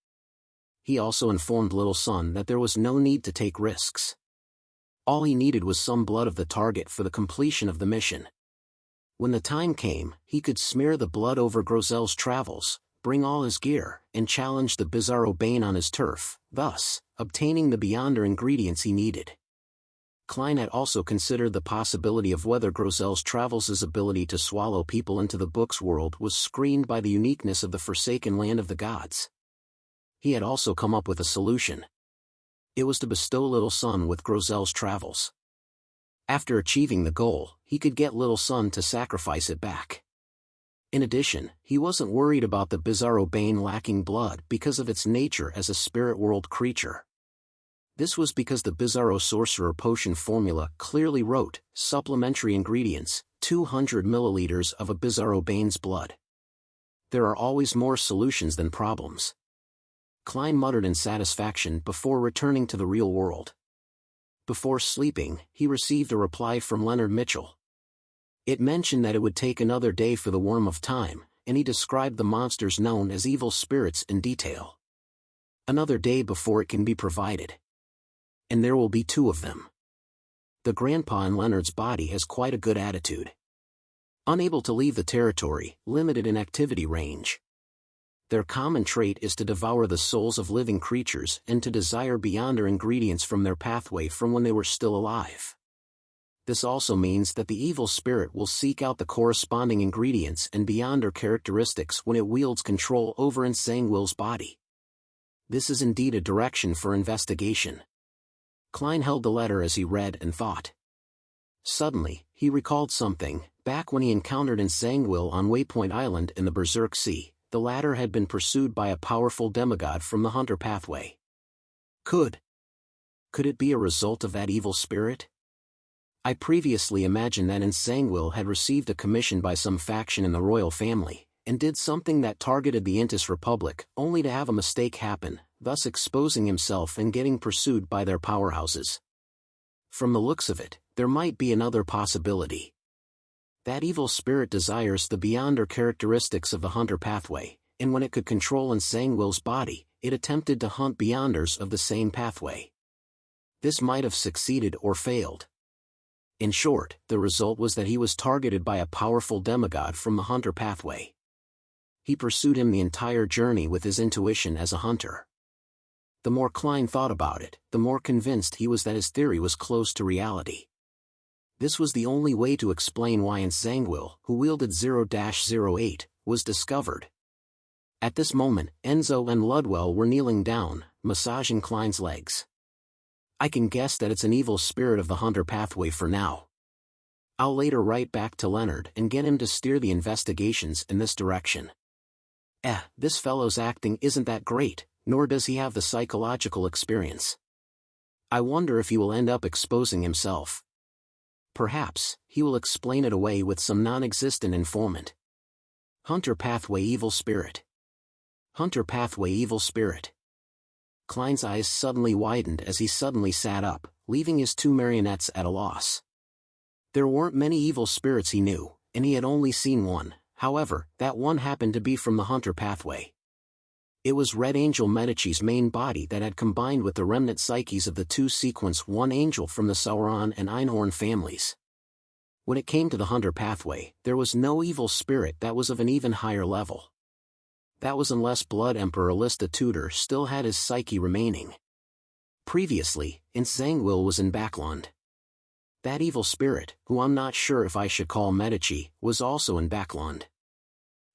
B: He also informed Little Sun that there was no need to take risks. All he needed was some blood of the target for the completion of the mission. When the time came, he could smear the blood over Grozel's travels, bring all his gear, and challenge the Bizarro Bane on his turf, thus, obtaining the Beyonder ingredients he needed. Klein had also considered the possibility of whether Grozel's travels' ability to swallow people into the book's world was screened by the uniqueness of the forsaken land of the gods. He had also come up with a solution. It was to bestow Little Sun with Grozel's travels. After achieving the goal, he could get Little Sun to sacrifice it back. In addition, he wasn't worried about the Bizarro Bane lacking blood because of its nature as a spirit world creature. This was because the Bizarro Sorcerer Potion formula clearly wrote, supplementary ingredients, 200 milliliters of a Bizarro Bane's blood. There are always more solutions than problems. Klein muttered in satisfaction before returning to the real world. Before sleeping, he received a reply from Leonard Mitchell. It mentioned that it would take another day for the Worm of Time, and he described the monsters known as evil spirits in detail. Another day before it can be provided. And there will be 2 of them. The grandpa in Leonard's body has quite a good attitude. Unable to leave the territory, limited in activity range. Their common trait is to devour the souls of living creatures and to desire beyonder ingredients from their pathway from when they were still alive. This also means that the evil spirit will seek out the corresponding ingredients and beyonder characteristics when it wields control over Nsangwil's body. This is indeed a direction for investigation. Klein held the letter as he read and thought. Suddenly, he recalled something. Back when he encountered Nsangwil on Waypoint Island in the Berserk Sea, the latter had been pursued by a powerful demigod from the Hunter pathway. Could it be a result of that evil spirit? I previously imagined that Nsangwil had received a commission by some faction in the royal family, and did something that targeted the Intis Republic, only to have a mistake happen, thus exposing himself and getting pursued by their powerhouses. From the looks of it, there might be another possibility. That evil spirit desires the beyonder characteristics of the Hunter pathway, and when it could control Nsangwil's body, it attempted to hunt beyonders of the same pathway. This might have succeeded or failed. In short, the result was that he was targeted by a powerful demigod from the Hunter pathway. He pursued him the entire journey with his intuition as a hunter. The more Klein thought about it, the more convinced he was that his theory was close to reality. This was the only way to explain why Nsangwil, who wielded 0-08, was discovered. At this moment, Enzo and Ludwell were kneeling down, massaging Klein's legs. I can guess that it's an evil spirit of the Hunter pathway for now. I'll later write back to Leonard and get him to steer the investigations in this direction. This fellow's acting isn't that great, nor does he have the psychological experience. I wonder if he will end up exposing himself. Perhaps, he will explain it away with some non-existent informant. Hunter pathway evil spirit. Hunter pathway evil spirit. Klein's eyes suddenly widened as he suddenly sat up, leaving his 2 marionettes at a loss. There weren't many evil spirits he knew, and he had only seen one. However, that one happened to be from the Hunter pathway. It was Red Angel Medici's main body that had combined with the remnant psyches of the 2 Sequence 1 angel from the Sauron and Einhorn families. When it came to the Hunter pathway, there was no evil spirit that was of an even higher level. That was unless Blood Emperor Alista Tudor still had his psyche remaining. Previously, Nsangwil was in Backland. That evil spirit, who I'm not sure if I should call Medici, was also in Backland.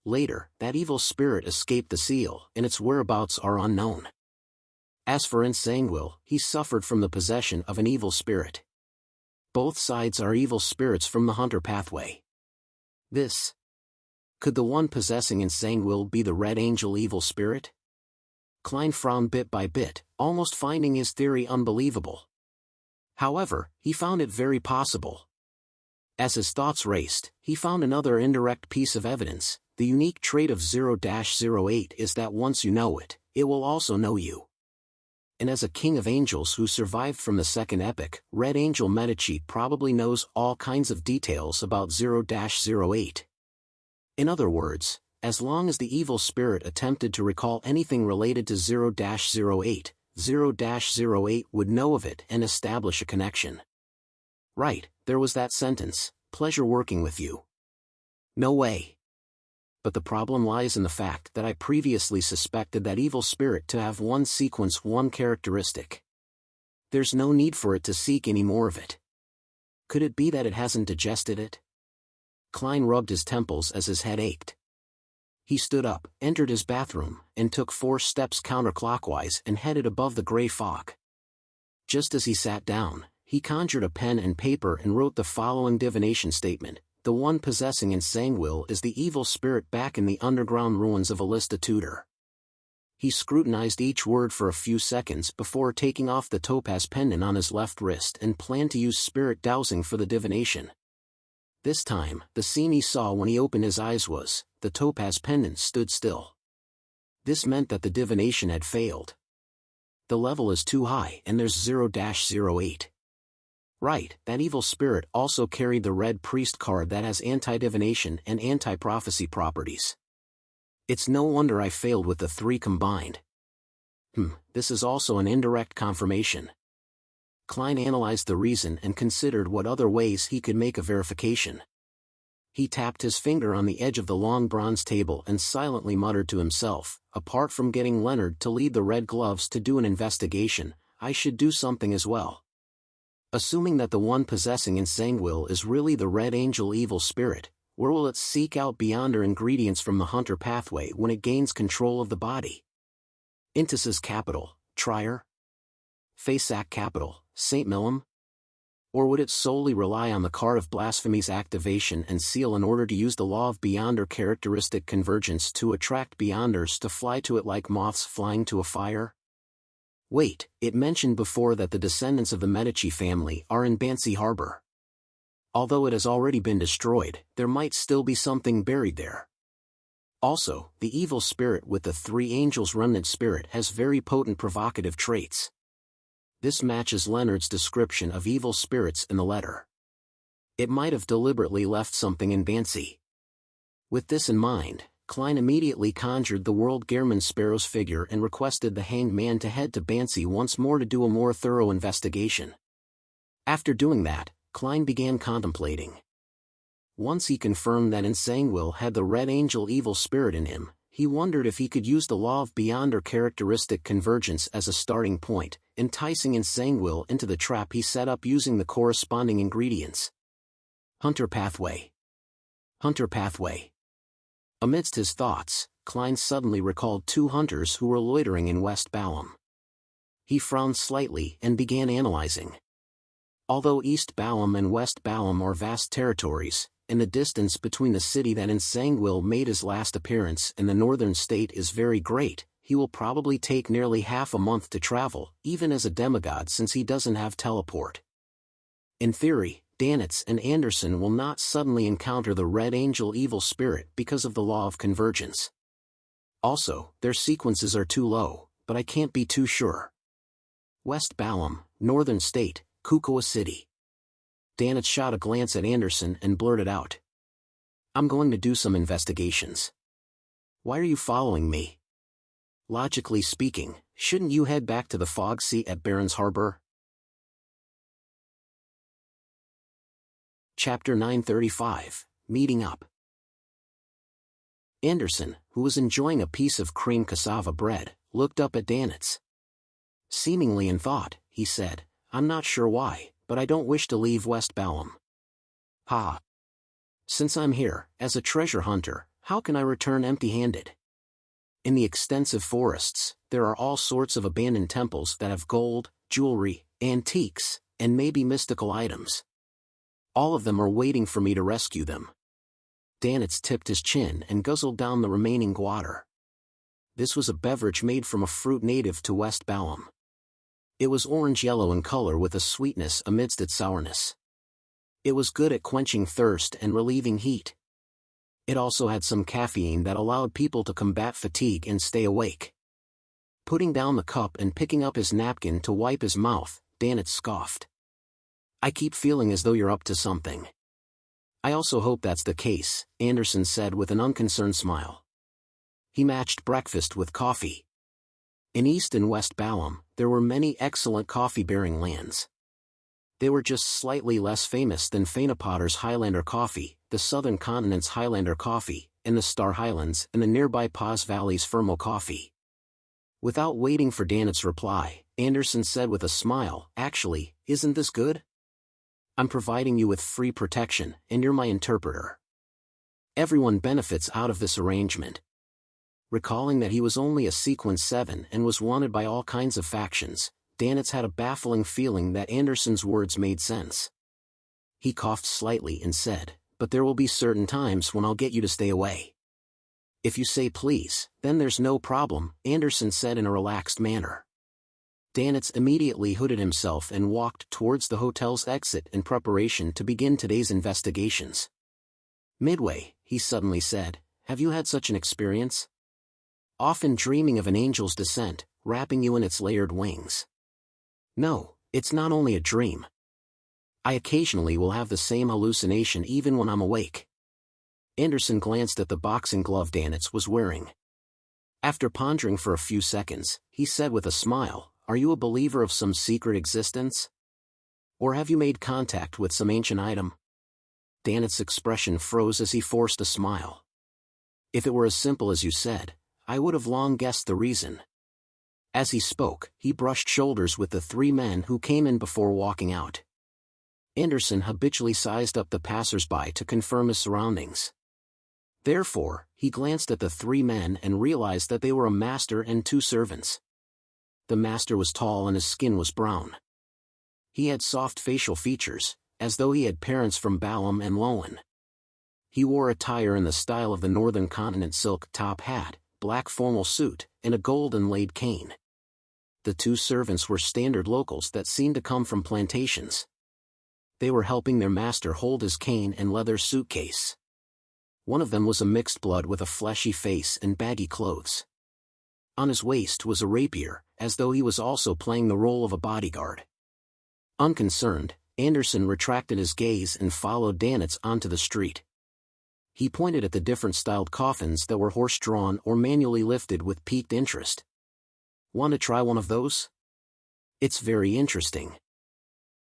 B: Later, that evil spirit escaped the seal, and its whereabouts are unknown. As for Nsangwil, he suffered from the possession of an evil spirit. Both sides are evil spirits from the Hunter pathway. Could the one possessing Nsangwil be the Red Angel evil spirit? Klein frowned bit by bit, almost finding his theory unbelievable. However, he found it very possible. As his thoughts raced, he found another indirect piece of evidence. The unique trait of 0-08 is that once you know it, it will also know you. And as a king of angels who survived from the second epoch, Red Angel Medici probably knows all kinds of details about 0-08. In other words, as long as the evil spirit attempted to recall anything related to 0-08, 0-08 would know of it and establish a connection. Right, there was that sentence, pleasure working with you. No way. But the problem lies in the fact that I previously suspected that evil spirit to have one Sequence 1 characteristic. There's no need for it to seek any more of it. Could it be that it hasn't digested it? Klein rubbed his temples as his head ached. He stood up, entered his bathroom, and took 4 steps counterclockwise and headed above the gray fog. Just as he sat down, he conjured a pen and paper and wrote the following divination statement. the one possessing Entangled is the evil spirit back in the underground ruins of Alista Tudor. He scrutinized each word for a few seconds before taking off the topaz pendant on his left wrist and planned to use spirit dowsing for the divination. This time, the scene he saw when he opened his eyes was, the topaz pendant stood still. This meant that the divination had failed. The level is too high and there's 0-08. Right, that evil spirit also carried the red priest card that has anti-divination and anti-prophecy properties. It's no wonder I failed with the three combined. This is also an indirect confirmation. Klein analyzed the reason and considered what other ways he could make a verification. He tapped his finger on the edge of the long bronze table and silently muttered to himself, apart from getting Leonard to lead the Red Gloves to do an investigation, I should do something as well. Assuming that the one possessing Entangled is really the Red Angel evil spirit, where will it seek out beyonder ingredients from the hunter pathway when it gains control of the body? Intis's capital, Trier? Fasak capital, St. Millum? Or would it solely rely on the card of blasphemy's activation and seal in order to use the law of beyonder characteristic convergence to attract beyonders to fly to it like moths flying to a fire? Wait, it mentioned before that the descendants of the Medici family are in Bansi Harbor. Although it has already been destroyed, there might still be something buried there. Also, the evil spirit with the three angels remnant spirit has very potent provocative traits. This matches Leonard's description of evil spirits in the letter. It might have deliberately left something in Bansi. With this in mind, Klein immediately conjured the World Gehrman Sparrow's figure and requested the Hanged Man to head to Bansi once more to do a more thorough investigation. After doing that, Klein began contemplating. Once he confirmed that Entangled had the Red Angel evil spirit in him, he wondered if he could use the law of beyonder characteristic convergence as a starting point, enticing Entangled into the trap he set up using the corresponding ingredients. Hunter pathway. Hunter pathway. Amidst his thoughts, Klein suddenly recalled two hunters who were loitering in West Balham. He frowned slightly and began analyzing. Although East Balham and West Balham are vast territories, and the distance between the city that Entangled made his last appearance and the northern state is very great, he will probably take nearly half a month to travel, even as a demigod since he doesn't have teleport. In theory, Danitz and Anderson will not suddenly encounter the Red Angel evil spirit because of the law of convergence. Also, their sequences are too low, but I can't be too sure. West Balham, northern state, Kukoa City. Danitz shot a glance at Anderson and blurted out. I'm going to do some investigations. Why are you following me? Logically speaking, shouldn't you head back to the fog sea at Barons Harbor? Chapter 935, Meeting Up. Anderson, who was enjoying a piece of cream cassava bread, looked up at Danitz. Seemingly in thought, he said, I'm not sure why, but I don't wish to leave West Balham. Ha! Since I'm here, as a treasure hunter, how can I return empty-handed? In the extensive forests, there are all sorts of abandoned temples that have gold, jewelry, antiques, and maybe mystical items. All of them are waiting for me to rescue them. Danitz tipped his chin and guzzled down the remaining water. This was a beverage made from a fruit native to West Balham. It was orange-yellow in color with a sweetness amidst its sourness. It was good at quenching thirst and relieving heat. It also had some caffeine that allowed people to combat fatigue and stay awake. Putting down the cup and picking up his napkin to wipe his mouth, Danitz scoffed. I keep feeling as though you're up to something. I also hope that's the case, Anderson said with an unconcerned smile. He matched breakfast with coffee. In East and West Balham, there were many excellent coffee-bearing lands. They were just slightly less famous than Fainapotter's Highlander coffee, the Southern Continent's Highlander coffee, and the Star Highlands and the nearby Paz Valley's Fermo coffee. Without waiting for Danitz's reply, Anderson said with a smile, Actually, isn't this good? I'm providing you with free protection, and you're my interpreter. Everyone benefits out of this arrangement. Recalling that he was only a Sequence 7 and was wanted by all kinds of factions, Danitz had a baffling feeling that Anderson's words made sense. He coughed slightly and said, but there will be certain times when I'll get you to stay away. If you say please, then there's no problem, Anderson said in a relaxed manner. Danitz immediately hooded himself and walked towards the hotel's exit in preparation to begin today's investigations. Midway, he suddenly said, "Have you had such an experience? Often dreaming of an angel's descent, wrapping you in its layered wings." "No, it's not only a dream. I occasionally will have the same hallucination even when I'm awake." Anderson glanced at the boxing glove Danitz was wearing. After pondering for a few seconds, he said with a smile, "Are you a believer of some secret existence? Or have you made contact with some ancient item?" Danitz's expression froze as he forced a smile. "If it were as simple as you said, I would have long guessed the reason." As he spoke, he brushed shoulders with the three men who came in before walking out. Anderson habitually sized up the passers-by to confirm his surroundings. Therefore, he glanced at the three men and realized that they were a master and two servants. The master was tall and his skin was brown. He had soft facial features, as though he had parents from Balaam and Lowen. He wore attire in the style of the northern continent: silk top hat, black formal suit, and a gold inlaid cane. The two servants were standard locals that seemed to come from plantations. They were helping their master hold his cane and leather suitcase. One of them was a mixed blood with a fleshy face and baggy clothes. On his waist was a rapier, as though he was also playing the role of a bodyguard. Unconcerned, Anderson retracted his gaze and followed Danitz onto the street. He pointed at the different styled coffins that were horse-drawn or manually lifted with piqued interest. "Want to try one of those? It's very interesting.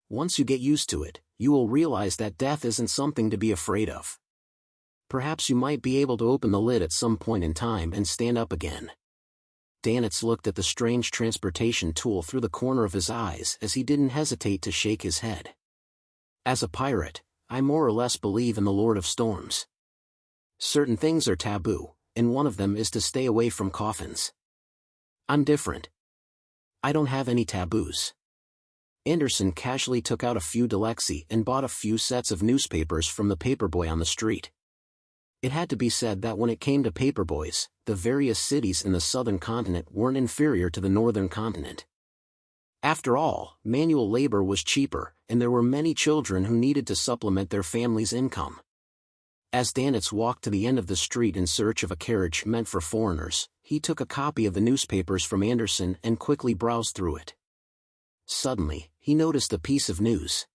B: Once you get used to it, you will realize that death isn't something to be afraid of. Perhaps you might be able to open the lid at some point in time and stand up again." Danitz looked at the strange transportation tool through the corner of his eyes as he didn't hesitate to shake his head. "As a pirate, I more or less believe in the Lord of Storms. Certain things are taboo, and one of them is to stay away from coffins. I'm different. I don't have any taboos." Anderson casually took out a few Delexi and bought a few sets of newspapers from the paperboy on the street. It had to be said that when it came to paperboys, the various cities in the southern continent weren't inferior to the northern continent. After all, manual labor was cheaper, and there were many children who needed to supplement their family's income. As Danitz walked to the end of the street in search of a carriage meant for foreigners, he took a copy of the newspapers from Anderson and quickly browsed through it. Suddenly, he noticed a piece of news.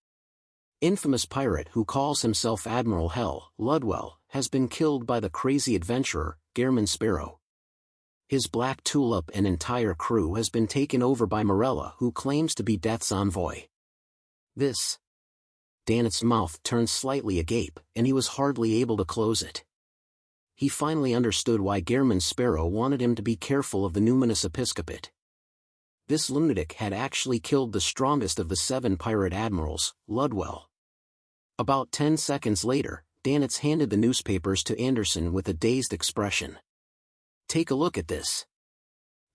B: Infamous pirate who calls himself Admiral Hell, Ludwell, has been killed by the crazy adventurer, Gehrman Sparrow. His Black Tulip and entire crew has been taken over by Morella, who claims to be Death's envoy. This. Danitz's mouth turned slightly agape, and he was hardly able to close it. He finally understood why Gehrman Sparrow wanted him to be careful of the numinous episcopate. This lunatic had actually killed the strongest of the 7 pirate admirals, Ludwell. About 10 seconds later, Danitz handed the newspapers to Anderson with a dazed expression. "Take a look at this."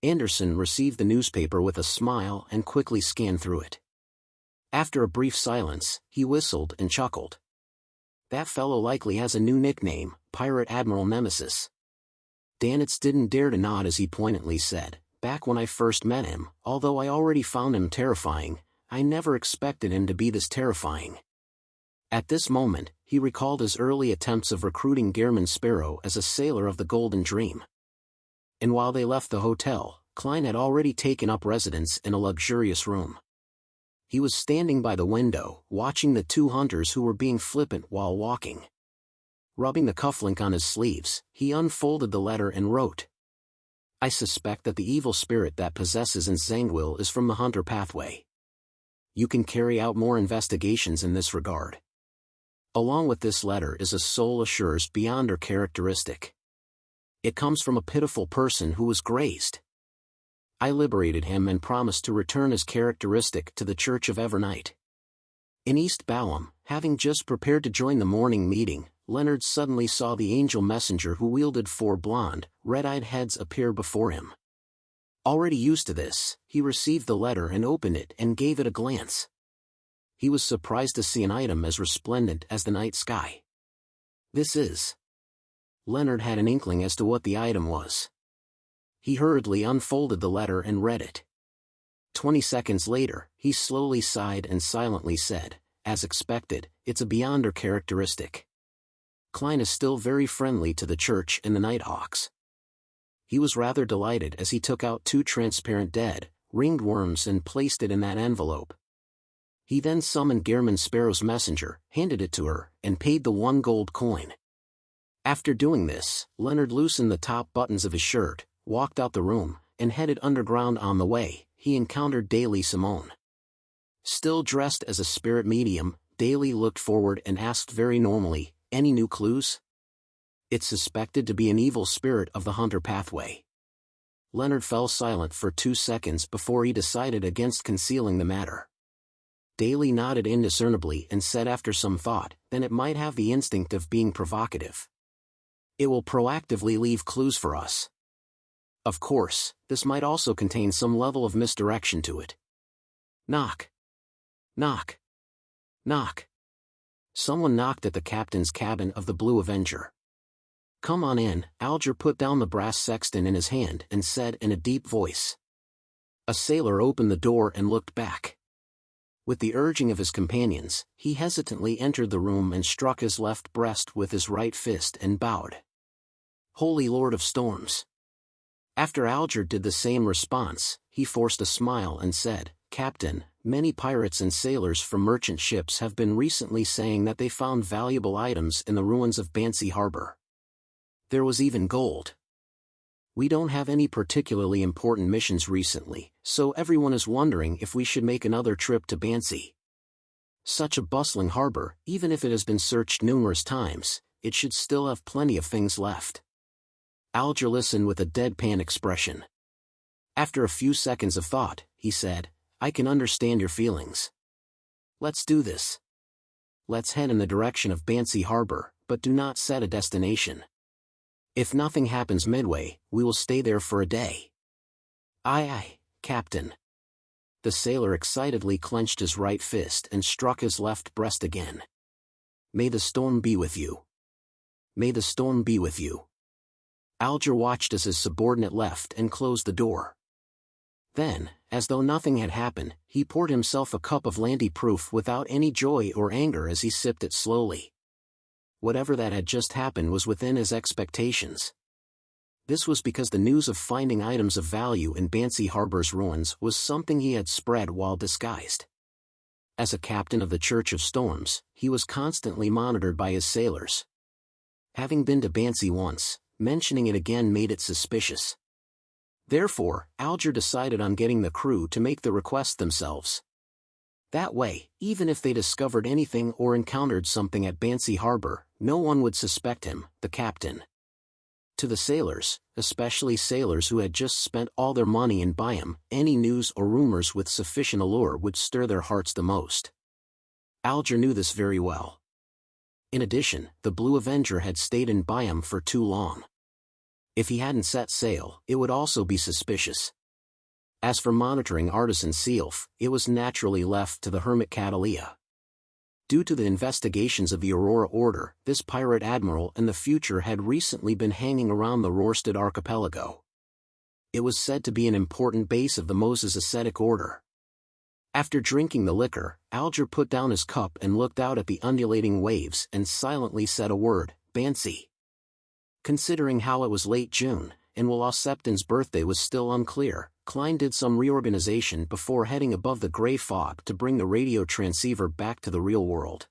B: Anderson received the newspaper with a smile and quickly scanned through it. After a brief silence, he whistled and chuckled. "That fellow likely has a new nickname, Pirate Admiral Nemesis." Danitz didn't dare to nod as he pointedly said, "Back when I first met him, although I already found him terrifying, I never expected him to be this terrifying." At this moment, he recalled his early attempts of recruiting Gehrman Sparrow as a sailor of the Golden Dream. And while they left the hotel, Klein had already taken up residence in a luxurious room. He was standing by the window, watching the 2 hunters who were being flippant while walking. Rubbing the cufflink on his sleeves, he unfolded the letter and wrote, "I suspect that the evil spirit that possesses Nsangwil is from the hunter pathway. You can carry out more investigations in this regard. Along with this letter is a soul assures beyond her characteristic. It comes from a pitiful person who was grazed. I liberated him and promised to return his characteristic to the Church of Evernight." In East Balaam, having just prepared to join the morning meeting, Leonard suddenly saw the angel messenger who wielded 4 blonde, red-eyed heads appear before him. Already used to this, he received the letter and opened it and gave it a glance. He was surprised to see an item as resplendent as the night sky. This is. Leonard had an inkling as to what the item was. He hurriedly unfolded the letter and read it. 20 seconds later, he slowly sighed and silently said, as expected, it's a Beyonder characteristic. Klein is still very friendly to the Church and the Nighthawks. He was rather delighted as he took out 2 transparent dead, ringed worms and placed it in that envelope. He then summoned Gehrman Sparrow's messenger, handed it to her, and paid the 1 gold coin. After doing this, Leonard loosened the top buttons of his shirt, walked out the room, and headed underground. On the way, he encountered Daly Simone. Still dressed as a spirit medium, Daly looked forward and asked very normally, "Any new clues?" It's suspected to be an evil spirit of the Hunter pathway. Leonard fell silent for 2 seconds before he decided against concealing the matter. Daly nodded indiscernibly and said after some thought, "Then it might have the instinct of being provocative. It will proactively leave clues for us. Of course, this might also contain some level of misdirection to it." Knock. Knock. Knock. Someone knocked at the captain's cabin of the Blue Avenger. "Come on in." Alger put down the brass sextant in his hand and said in a deep voice. A sailor opened the door and looked back. With the urging of his companions, he hesitantly entered the room and struck his left breast with his right fist and bowed. "Holy Lord of Storms." After Alger did the same response, he forced a smile and said, "Captain, many pirates and sailors from merchant ships have been recently saying that they found valuable items in the ruins of Bansi Harbor. There was even gold. We don't have any particularly important missions recently, so everyone is wondering if we should make another trip to Bansi. Such a bustling harbor, even if it has been searched numerous times, it should still have plenty of things left." Alger listened with a deadpan expression. After a few seconds of thought, he said, "I can understand your feelings. Let's do this. Let's head in the direction of Bansi Harbor, but do not set a destination. If nothing happens midway, we will stay there for a day." Aye, Captain." The sailor excitedly clenched his right fist and struck his left breast again. "May the storm be with you. May the storm be with you." Alger watched as his subordinate left and closed the door. Then, as though nothing had happened, he poured himself a cup of Landy Proof without any joy or anger as he sipped it slowly. Whatever that had just happened was within his expectations. This was because the news of finding items of value in Bansi Harbor's ruins was something he had spread while disguised. As a captain of the Church of Storms, he was constantly monitored by his sailors. Having been to Bansi once, mentioning it again made it suspicious. Therefore, Alger decided on getting the crew to make the request themselves. That way, even if they discovered anything or encountered something at Bansi Harbor, no one would suspect him, the captain. To the sailors, especially sailors who had just spent all their money in Byam, any news or rumors with sufficient allure would stir their hearts the most. Alger knew this very well. In addition, the Blue Avenger had stayed in Byam for too long. If he hadn't set sail, it would also be suspicious. As for monitoring Artisan Sealf, it was naturally left to the Hermit Catalia. Due to the investigations of the Aurora Order, this pirate admiral in the future had recently been hanging around the Rorstad archipelago. It was said to be an important base of the Moses Ascetic Order. After drinking the liquor, Alger put down his cup and looked out at the undulating waves and silently said a word, "Bansi." Considering how it was late June, and while Septon's birthday was still unclear, Klein did some reorganization before heading above the gray fog to bring the radio transceiver back to the real world.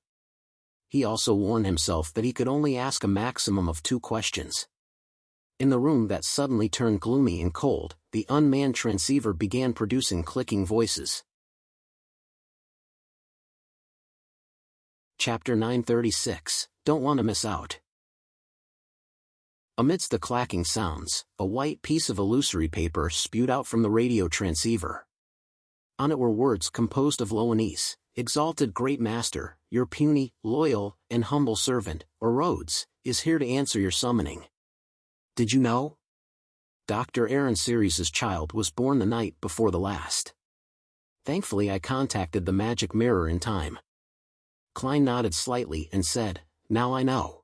B: He also warned himself that he could only ask a maximum of 2 questions. In the room that suddenly turned gloomy and cold, the unmanned transceiver began producing clicking voices. Chapter 936, Don't Want to Miss Out. Amidst the clacking sounds, a white piece of illusory paper spewed out from the radio transceiver. On it were words composed of Loanese, "Exalted Great Master, your puny, loyal, and humble servant, or Rhodes, is here to answer your summoning. Did you know? Dr. Aaron Sirius's child was born the night before the last. Thankfully I contacted the magic mirror in time." Klein nodded slightly and said, "Now I know.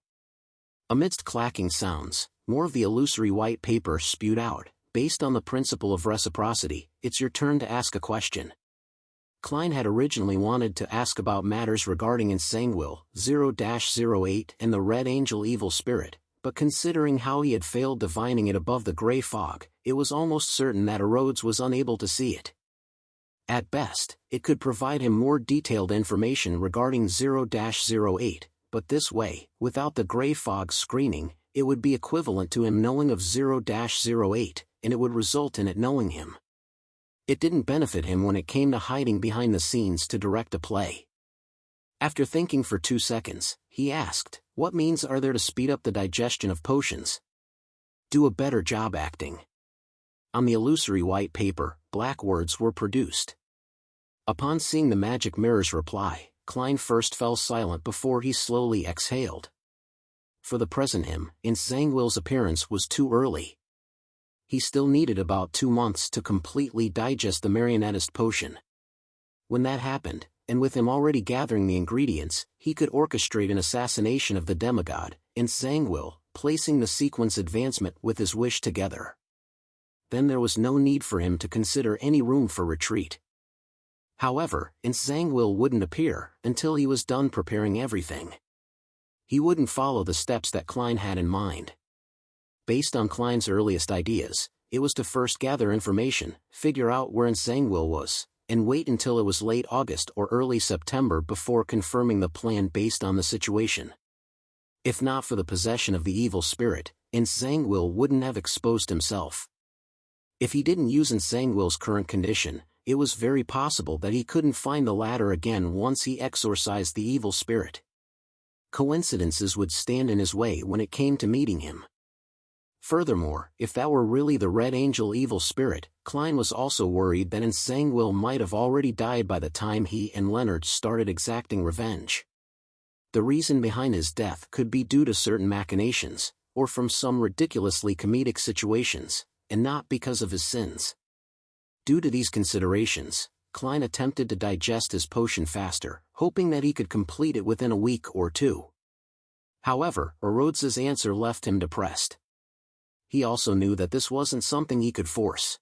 B: Amidst clacking sounds, more of the illusory white paper spewed out. Based on the principle of reciprocity, it's your turn to ask a question. Klein had originally wanted to ask about matters regarding entangled 0-08 and the Red Angel evil spirit, but considering how he had failed divining it above the gray fog, it was almost certain that Rhodes was unable to see it. At best, it could provide him more detailed information regarding 0-08, but this way, without the gray fog screening, it would be equivalent to him knowing of 0-08, and it would result in it knowing him. It didn't benefit him when it came to hiding behind the scenes to direct a play. After thinking for 2 seconds, he asked, "What means are there to speed up the digestion of potions? Do a better job acting." On the illusory white paper, black words were produced. Upon seeing the magic mirror's reply, Klein first fell silent before he slowly exhaled. For the present him, Ensangwill's appearance was too early. He still needed about 2 months to completely digest the marionettist potion. When that happened, and with him already gathering the ingredients, he could orchestrate an assassination of the demigod, Ensangwill, placing the sequence advancement with his wish together. Then there was no need for him to consider any room for retreat. However, Ensangwill wouldn't appear until he was done preparing everything. He wouldn't follow the steps that Klein had in mind. Based on Klein's earliest ideas, it was to first gather information, figure out where Ensangwill was, and wait until it was late August or early September before confirming the plan based on the situation. If not for the possession of the evil spirit, Ensangwill wouldn't have exposed himself. If he didn't use Ensangwill's current condition, it was very possible that he couldn't find the latter again once he exorcised the evil spirit. Coincidences would stand in his way when it came to meeting him. Furthermore, if that were really the Red Angel evil spirit, Klein was also worried that Ensangwill might have already died by the time he and Leonard started exacting revenge. The reason behind his death could be due to certain machinations, or from some ridiculously comedic situations, and not because of his sins. Due to these considerations, Klein attempted to digest his potion faster, hoping that he could complete it within a week or 2. However, Rhodes's answer left him depressed. He also knew that this wasn't something he could force.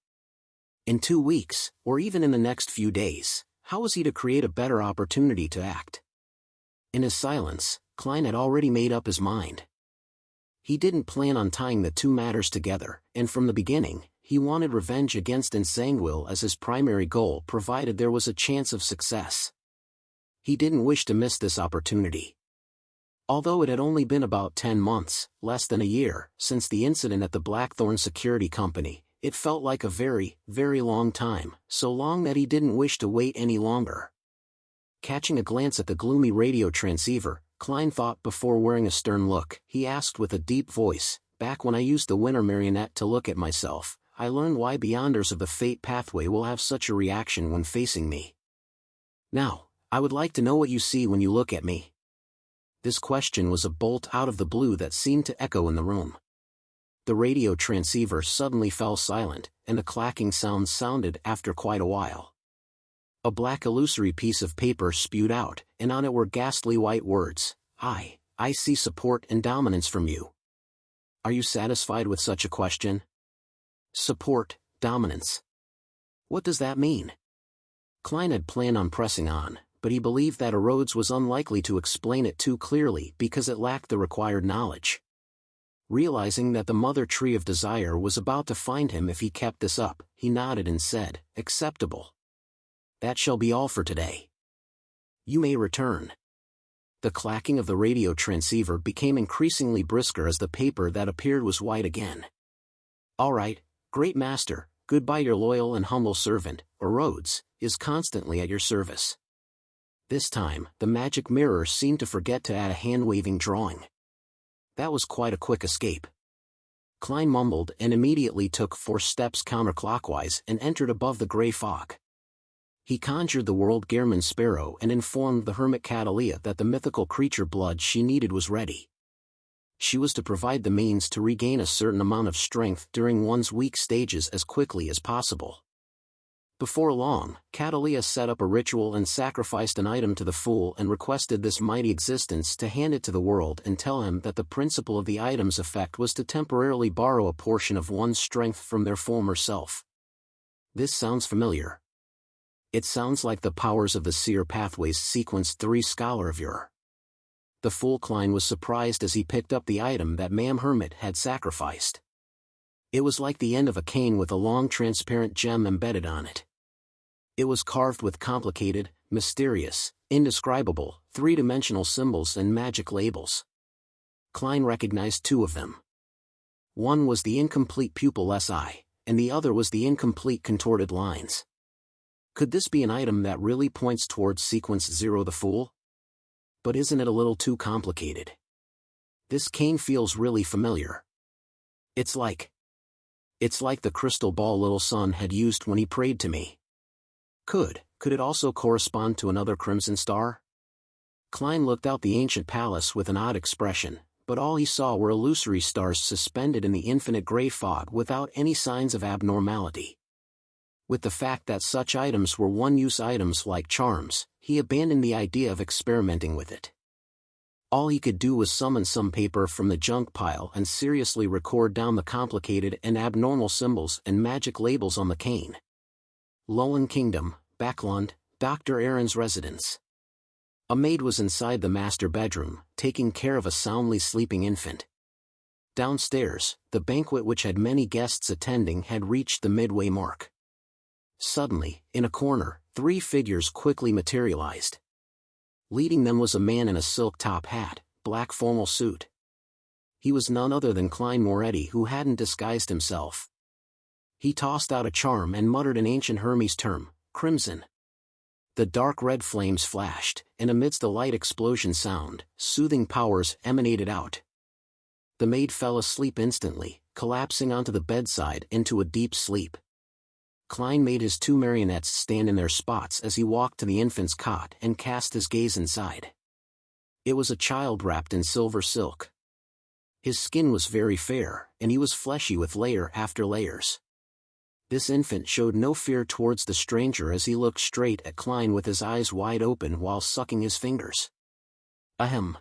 B: In 2 weeks, or even in the next few days, how was he to create a better opportunity to act? In his silence, Klein had already made up his mind. He didn't plan on tying the 2 matters together, and from the beginning, he wanted revenge against Ensangwill as his primary goal provided there was a chance of success. He didn't wish to miss this opportunity. Although it had only been about 10 months, less than a year, since the incident at the Blackthorn Security Company, it felt like a very, very long time, so long that he didn't wish to wait any longer. Catching a glance at the gloomy radio transceiver, Klein thought before wearing a stern look. He asked with a deep voice, "Back when I used the Winter Marionette to look at myself, I learned why Beyonders of the Fate Pathway will have such a reaction when facing me. Now, I would like to know what you see when you look at me." This question was a bolt out of the blue that seemed to echo in the room. The radio transceiver suddenly fell silent, and the clacking sound sounded after quite a while. A black illusory piece of paper spewed out, and on it were ghastly white words, I see support and dominance from you. Are you satisfied with such a question? Support, dominance. What does that mean? Klein had planned on pressing on, but he believed that Rhodes was unlikely to explain it too clearly because it lacked the required knowledge. Realizing that the mother tree of desire was about to find him if he kept this up, he nodded and said, "Acceptable. That shall be all for today. You may return." The clacking of the radio transceiver became increasingly brisker as the paper that appeared was white again. "All right, great master, goodbye. Your loyal and humble servant, Rhodes, is constantly at your service." This time, the magic mirror seemed to forget to add a hand-waving drawing. That was quite a quick escape. Klein mumbled and immediately took 4 steps counterclockwise and entered above the gray fog. He conjured the world Gehrman Sparrow and informed the hermit Catalia that the mythical creature blood she needed was ready. She was to provide the means to regain a certain amount of strength during one's weak stages as quickly as possible. Before long, Catalia set up a ritual and sacrificed an item to the fool and requested this mighty existence to hand it to the world and tell him that the principle of the item's effect was to temporarily borrow a portion of one's strength from their former self. This sounds familiar. It sounds like the powers of the Seer Pathways Sequence 3 Scholar of your. The fool Klein was surprised as he picked up the item that Ma'am Hermit had sacrificed. It was like the end of a cane with a long transparent gem embedded on it. It was carved with complicated, mysterious, indescribable, three-dimensional symbols and magic labels. Klein recognized two of them. One was the incomplete pupilless eye, and the other was the incomplete contorted lines. Could this be an item that really points towards Sequence 0 the Fool? But isn't it a little too complicated? This cane feels really familiar. It's like the crystal ball little son had used when he prayed to me. Could it also correspond to another crimson star? Klein looked out the ancient palace with an odd expression, but all he saw were illusory stars suspended in the infinite gray fog without any signs of abnormality. With the fact that such items were one-use items like charms, he abandoned the idea of experimenting with it. All he could do was summon some paper from the junk pile and seriously record down the complicated and abnormal symbols and magic labels on the cane. Lowen Kingdom, Backlund, Dr. Aaron's residence. A maid was inside the master bedroom, taking care of a soundly sleeping infant. Downstairs, the banquet which had many guests attending had reached the midway mark. Suddenly, in a corner, three figures quickly materialized. Leading them was a man in a silk top hat, black formal suit. He was none other than Klein Moretti, who hadn't disguised himself. He tossed out a charm and muttered an ancient Hermes term, crimson. The dark red flames flashed, and amidst the light explosion sound, soothing powers emanated out. The maid fell asleep instantly, collapsing onto the bedside into a deep sleep. Klein made his two marionettes stand in their spots as he walked to the infant's cot and cast his gaze inside. It was a child wrapped in silver silk. His skin was very fair, and he was fleshy with layer after layers. This infant showed no fear towards the stranger as he looked straight at Klein with his eyes wide open while sucking his fingers. Ahem.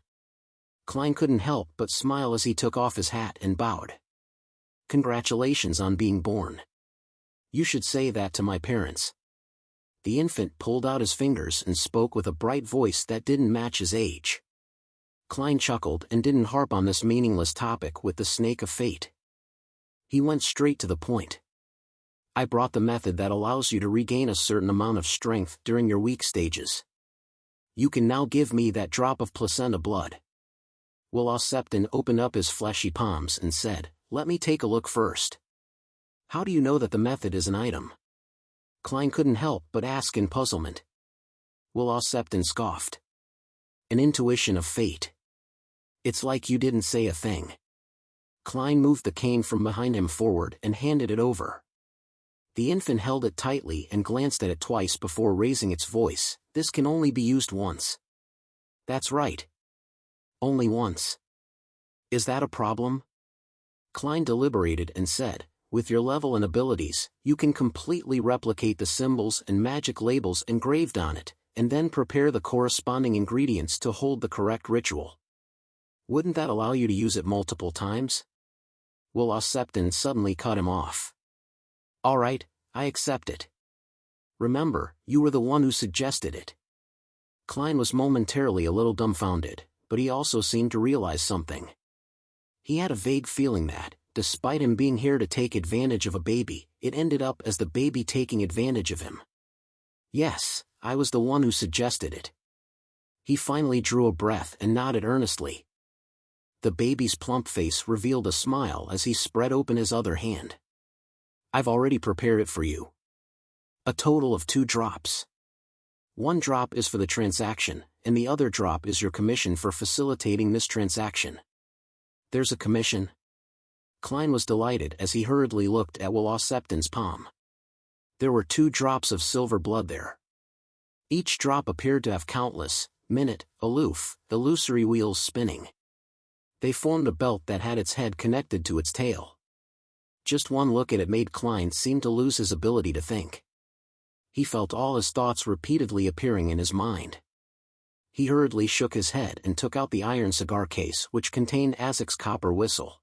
B: Klein couldn't help but smile as he took off his hat and bowed. Congratulations on being born. You should say that to my parents. The infant pulled out his fingers and spoke with a bright voice that didn't match his age. Klein chuckled and didn't harp on this meaningless topic with the snake of fate. He went straight to the point. I brought the method that allows you to regain a certain amount of strength during your weak stages. You can now give me that drop of placenta blood. Will Septon opened up his fleshy palms and said, "Let me take a look first." How do you know that the method is an item? Klein couldn't help but ask in puzzlement. Will Septon scoffed. An intuition of fate. It's like you didn't say a thing. Klein moved the cane from behind him forward and handed it over. The infant held it tightly and glanced at it twice before raising its voice. This can only be used once. That's right. Only once. Is that a problem? Klein deliberated and said, with your level and abilities, you can completely replicate the symbols and magic labels engraved on it, and then prepare the corresponding ingredients to hold the correct ritual. Wouldn't that allow you to use it multiple times? Will Septon suddenly cut him off. All right, I accept it. Remember, you were the one who suggested it. Klein was momentarily a little dumbfounded, but he also seemed to realize something. He had a vague feeling that, despite him being here to take advantage of a baby, it ended up as the baby taking advantage of him. Yes, I was the one who suggested it. He finally drew a breath and nodded earnestly. The baby's plump face revealed a smile as he spread open his other hand. I've already prepared it for you. A total of 2 drops. 1 drop is for the transaction, and the other drop is your commission for facilitating this transaction. There's a commission? Klein was delighted as he hurriedly looked at Will Septon's palm. There were 2 drops of silver blood there. Each drop appeared to have countless, minute, aloof, illusory wheels spinning. They formed a belt that had its head connected to its tail. Just one look at it made Klein seem to lose his ability to think. He felt all his thoughts repeatedly appearing in his mind. He hurriedly shook his head and took out the iron cigar case which contained Azek's copper whistle.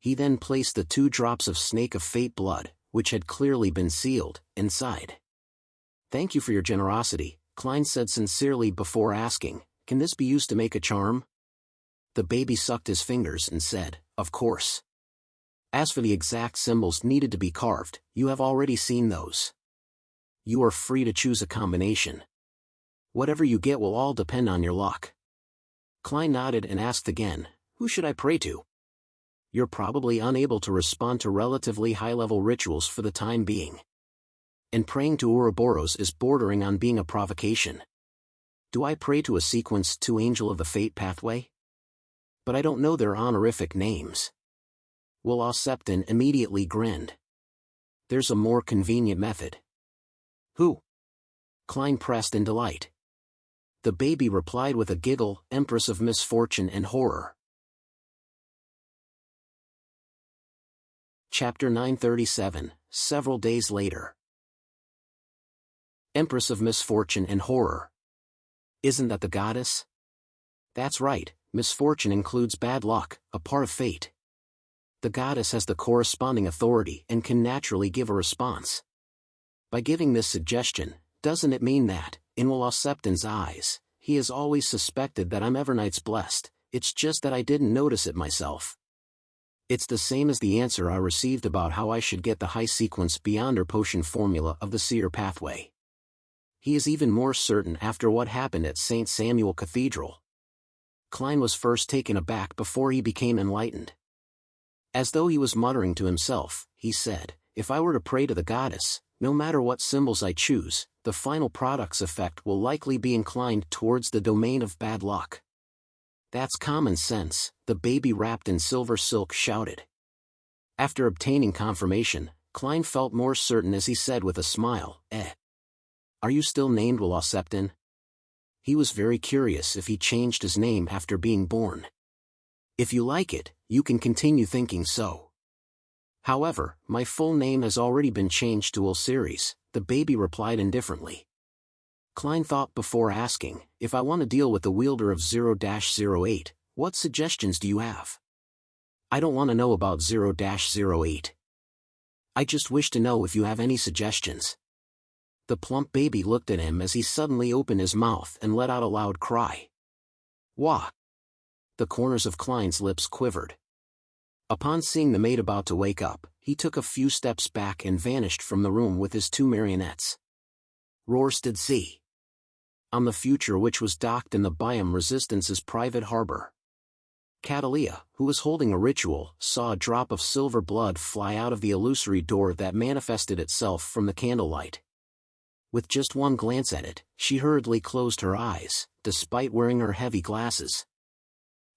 B: He then placed the 2 drops of Snake of Fate blood, which had clearly been sealed, inside. "Thank you for your generosity," Klein said sincerely before asking, "Can this be used to make a charm?" The baby sucked his fingers and said, "Of course. As for the exact symbols needed to be carved, you have already seen those. You are free to choose a combination. Whatever you get will all depend on your luck." Klein nodded and asked again, "Who should I pray to?" "You're probably unable to respond to relatively high-level rituals for the time being. And praying to Ouroboros is bordering on being a provocation. Do I pray to a sequence 2 Angel of the Fate pathway? But I don't know their honorific names." Will Septon immediately grinned. "There's a more convenient method." "Who?" Klein pressed in delight. The baby replied with a giggle, "Empress of Misfortune and Horror." Chapter 937, several days later. Empress of Misfortune and Horror. Isn't that the goddess? That's right, misfortune includes bad luck, a part of fate. The goddess has the corresponding authority and can naturally give a response. By giving this suggestion, doesn't it mean that, in Will Septon's eyes, he has always suspected that I'm Evernights blessed, it's just that I didn't notice it myself. It's the same as the answer I received about how I should get the high sequence Beyonder potion formula of the seer pathway. He is even more certain after what happened at St. Samuel Cathedral. Klein was first taken aback before he became enlightened. As though he was muttering to himself, he said, "If I were to pray to the goddess, no matter what symbols I choose, the final product's effect will likely be inclined towards the domain of bad luck." "That's common sense," the baby wrapped in silver silk shouted. After obtaining confirmation, Klein felt more certain as he said with a smile, "Are you still named Will Septon?" He was very curious if he changed his name after being born. "If you like it, you can continue thinking so. However, my full name has already been changed to Will Series," the baby replied indifferently. Klein thought before asking, "If I want to deal with the wielder of 0-08, what suggestions do you have?" "I don't want to know about 0-08. I just wish to know if you have any suggestions." The plump baby looked at him as he suddenly opened his mouth and let out a loud cry. "Wah!" The corners of Klein's lips quivered. Upon seeing the maid about to wake up, he took a few steps back and vanished from the room with his 2 marionettes. Roarsted Sea. On the future which was docked in the Biome Resistance's private harbor. Catalia, who was holding a ritual, saw a drop of silver blood fly out of the illusory door that manifested itself from the candlelight. With just one glance at it, she hurriedly closed her eyes, despite wearing her heavy glasses.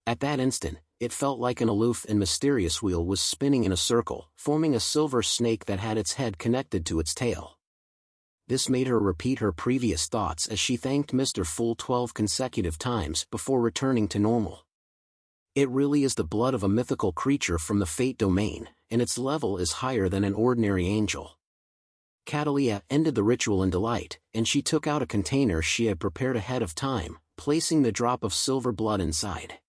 B: At that instant, it felt like an aloof and mysterious wheel was spinning in a circle, forming a silver snake that had its head connected to its tail. This made her repeat her previous thoughts as she thanked Mr. Fool 12 consecutive times before returning to normal. It really is the blood of a mythical creature from the Fate domain, and its level is higher than an ordinary angel. Catalia ended the ritual in delight, and she took out a container she had prepared ahead of time, placing the drop of silver blood inside.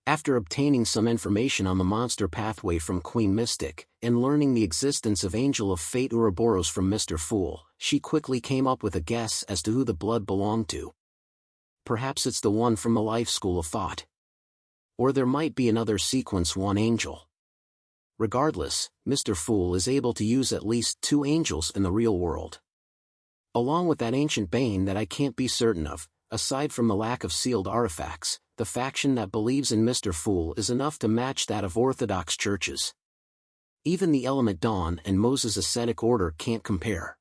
B: After obtaining some information on the monster pathway from Queen Mystic, and learning the existence of Angel of Fate Ouroboros from Mr. Fool, she quickly came up with a guess as to who the blood belonged to. Perhaps it's the one from the Life School of Thought. Or there might be another Sequence 1 angel. Regardless, Mr. Fool is able to use at least 2 angels in the real world. Along with that ancient bane that I can't be certain of, aside from the lack of sealed artifacts, the faction that believes in Mr. Fool is enough to match that of orthodox churches. Even the Element Dawn and Moses' ascetic order can't compare.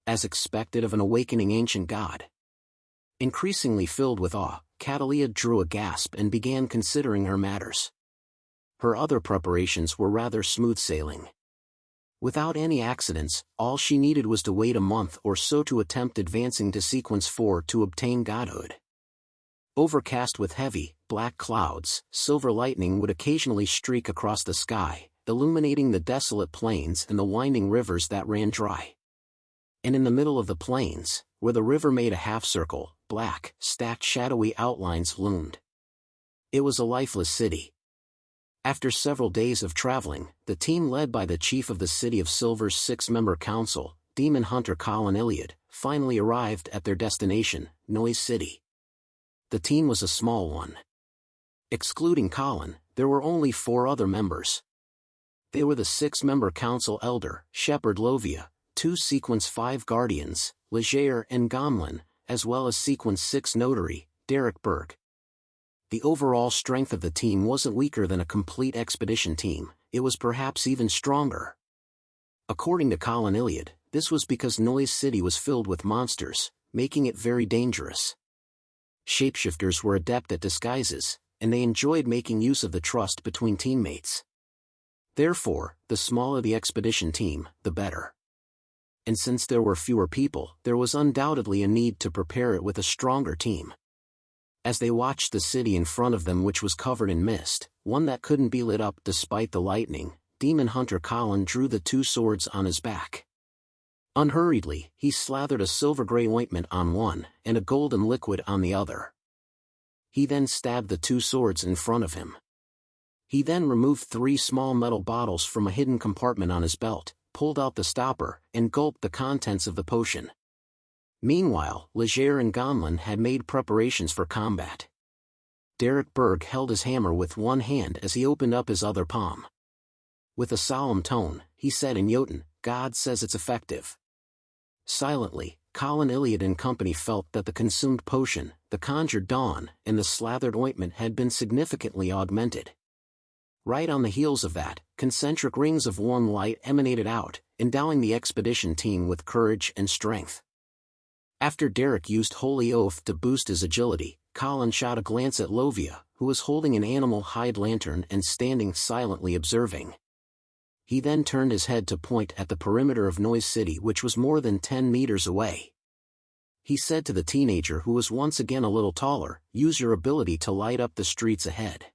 B: As expected of an awakening ancient god. Increasingly filled with awe, Catalia drew a gasp and began considering her matters. Her other preparations were rather smooth sailing. Without any accidents, all she needed was to wait a month or so to attempt advancing to Sequence 4 to obtain godhood. Overcast with heavy, black clouds, silver lightning would occasionally streak across the sky, illuminating the desolate plains and the winding rivers that ran dry. and in the middle of the plains, where the river made a half-circle, black, stacked shadowy outlines loomed. It was a lifeless city. After several days of traveling, the team led by the chief of the City of Silver's 6-member council, demon hunter Colin Iliad, finally arrived at their destination, Noise City. The team was a small one. Excluding Colin, there were only 4 other members. They were the 6-member council elder, Shepherd Lovia, 2 Sequence 5 guardians, Leger and Gomlin, as well as Sequence 6 notary, Derek Berg. The overall strength of the team wasn't weaker than a complete expedition team, it was perhaps even stronger. According to Colin Iliad, this was because Noise City was filled with monsters, making it very dangerous. Shapeshifters were adept at disguises, and they enjoyed making use of the trust between teammates. Therefore, the smaller the expedition team, the better. And since there were fewer people, there was undoubtedly a need to prepare it with a stronger team. As they watched the city in front of them, which was covered in mist, one that couldn't be lit up despite the lightning, demon hunter Colin drew the 2 swords on his back. Unhurriedly, he slathered a silver-gray ointment on one and a golden liquid on the other. He then stabbed the 2 swords in front of him. He then removed 3 small metal bottles from a hidden compartment on his belt, pulled out the stopper, and gulped the contents of the potion. Meanwhile, Leger and Gomlin had made preparations for combat. Derek Berg held his hammer with one hand as he opened up his other palm. With a solemn tone, he said in Jotun, "God says it's effective." Silently, Colin Iliad and company felt that the consumed potion, the conjured dawn, and the slathered ointment had been significantly augmented. Right on the heels of that, concentric rings of warm light emanated out, endowing the expedition team with courage and strength. After Derek used Holy Oath to boost his agility, Colin shot a glance at Lovia, who was holding an animal hide lantern and standing silently observing. He then turned his head to point at the perimeter of Noise City, which was more than 10 meters away. He said to the teenager, who was once again a little taller, "Use your ability to light up the streets ahead."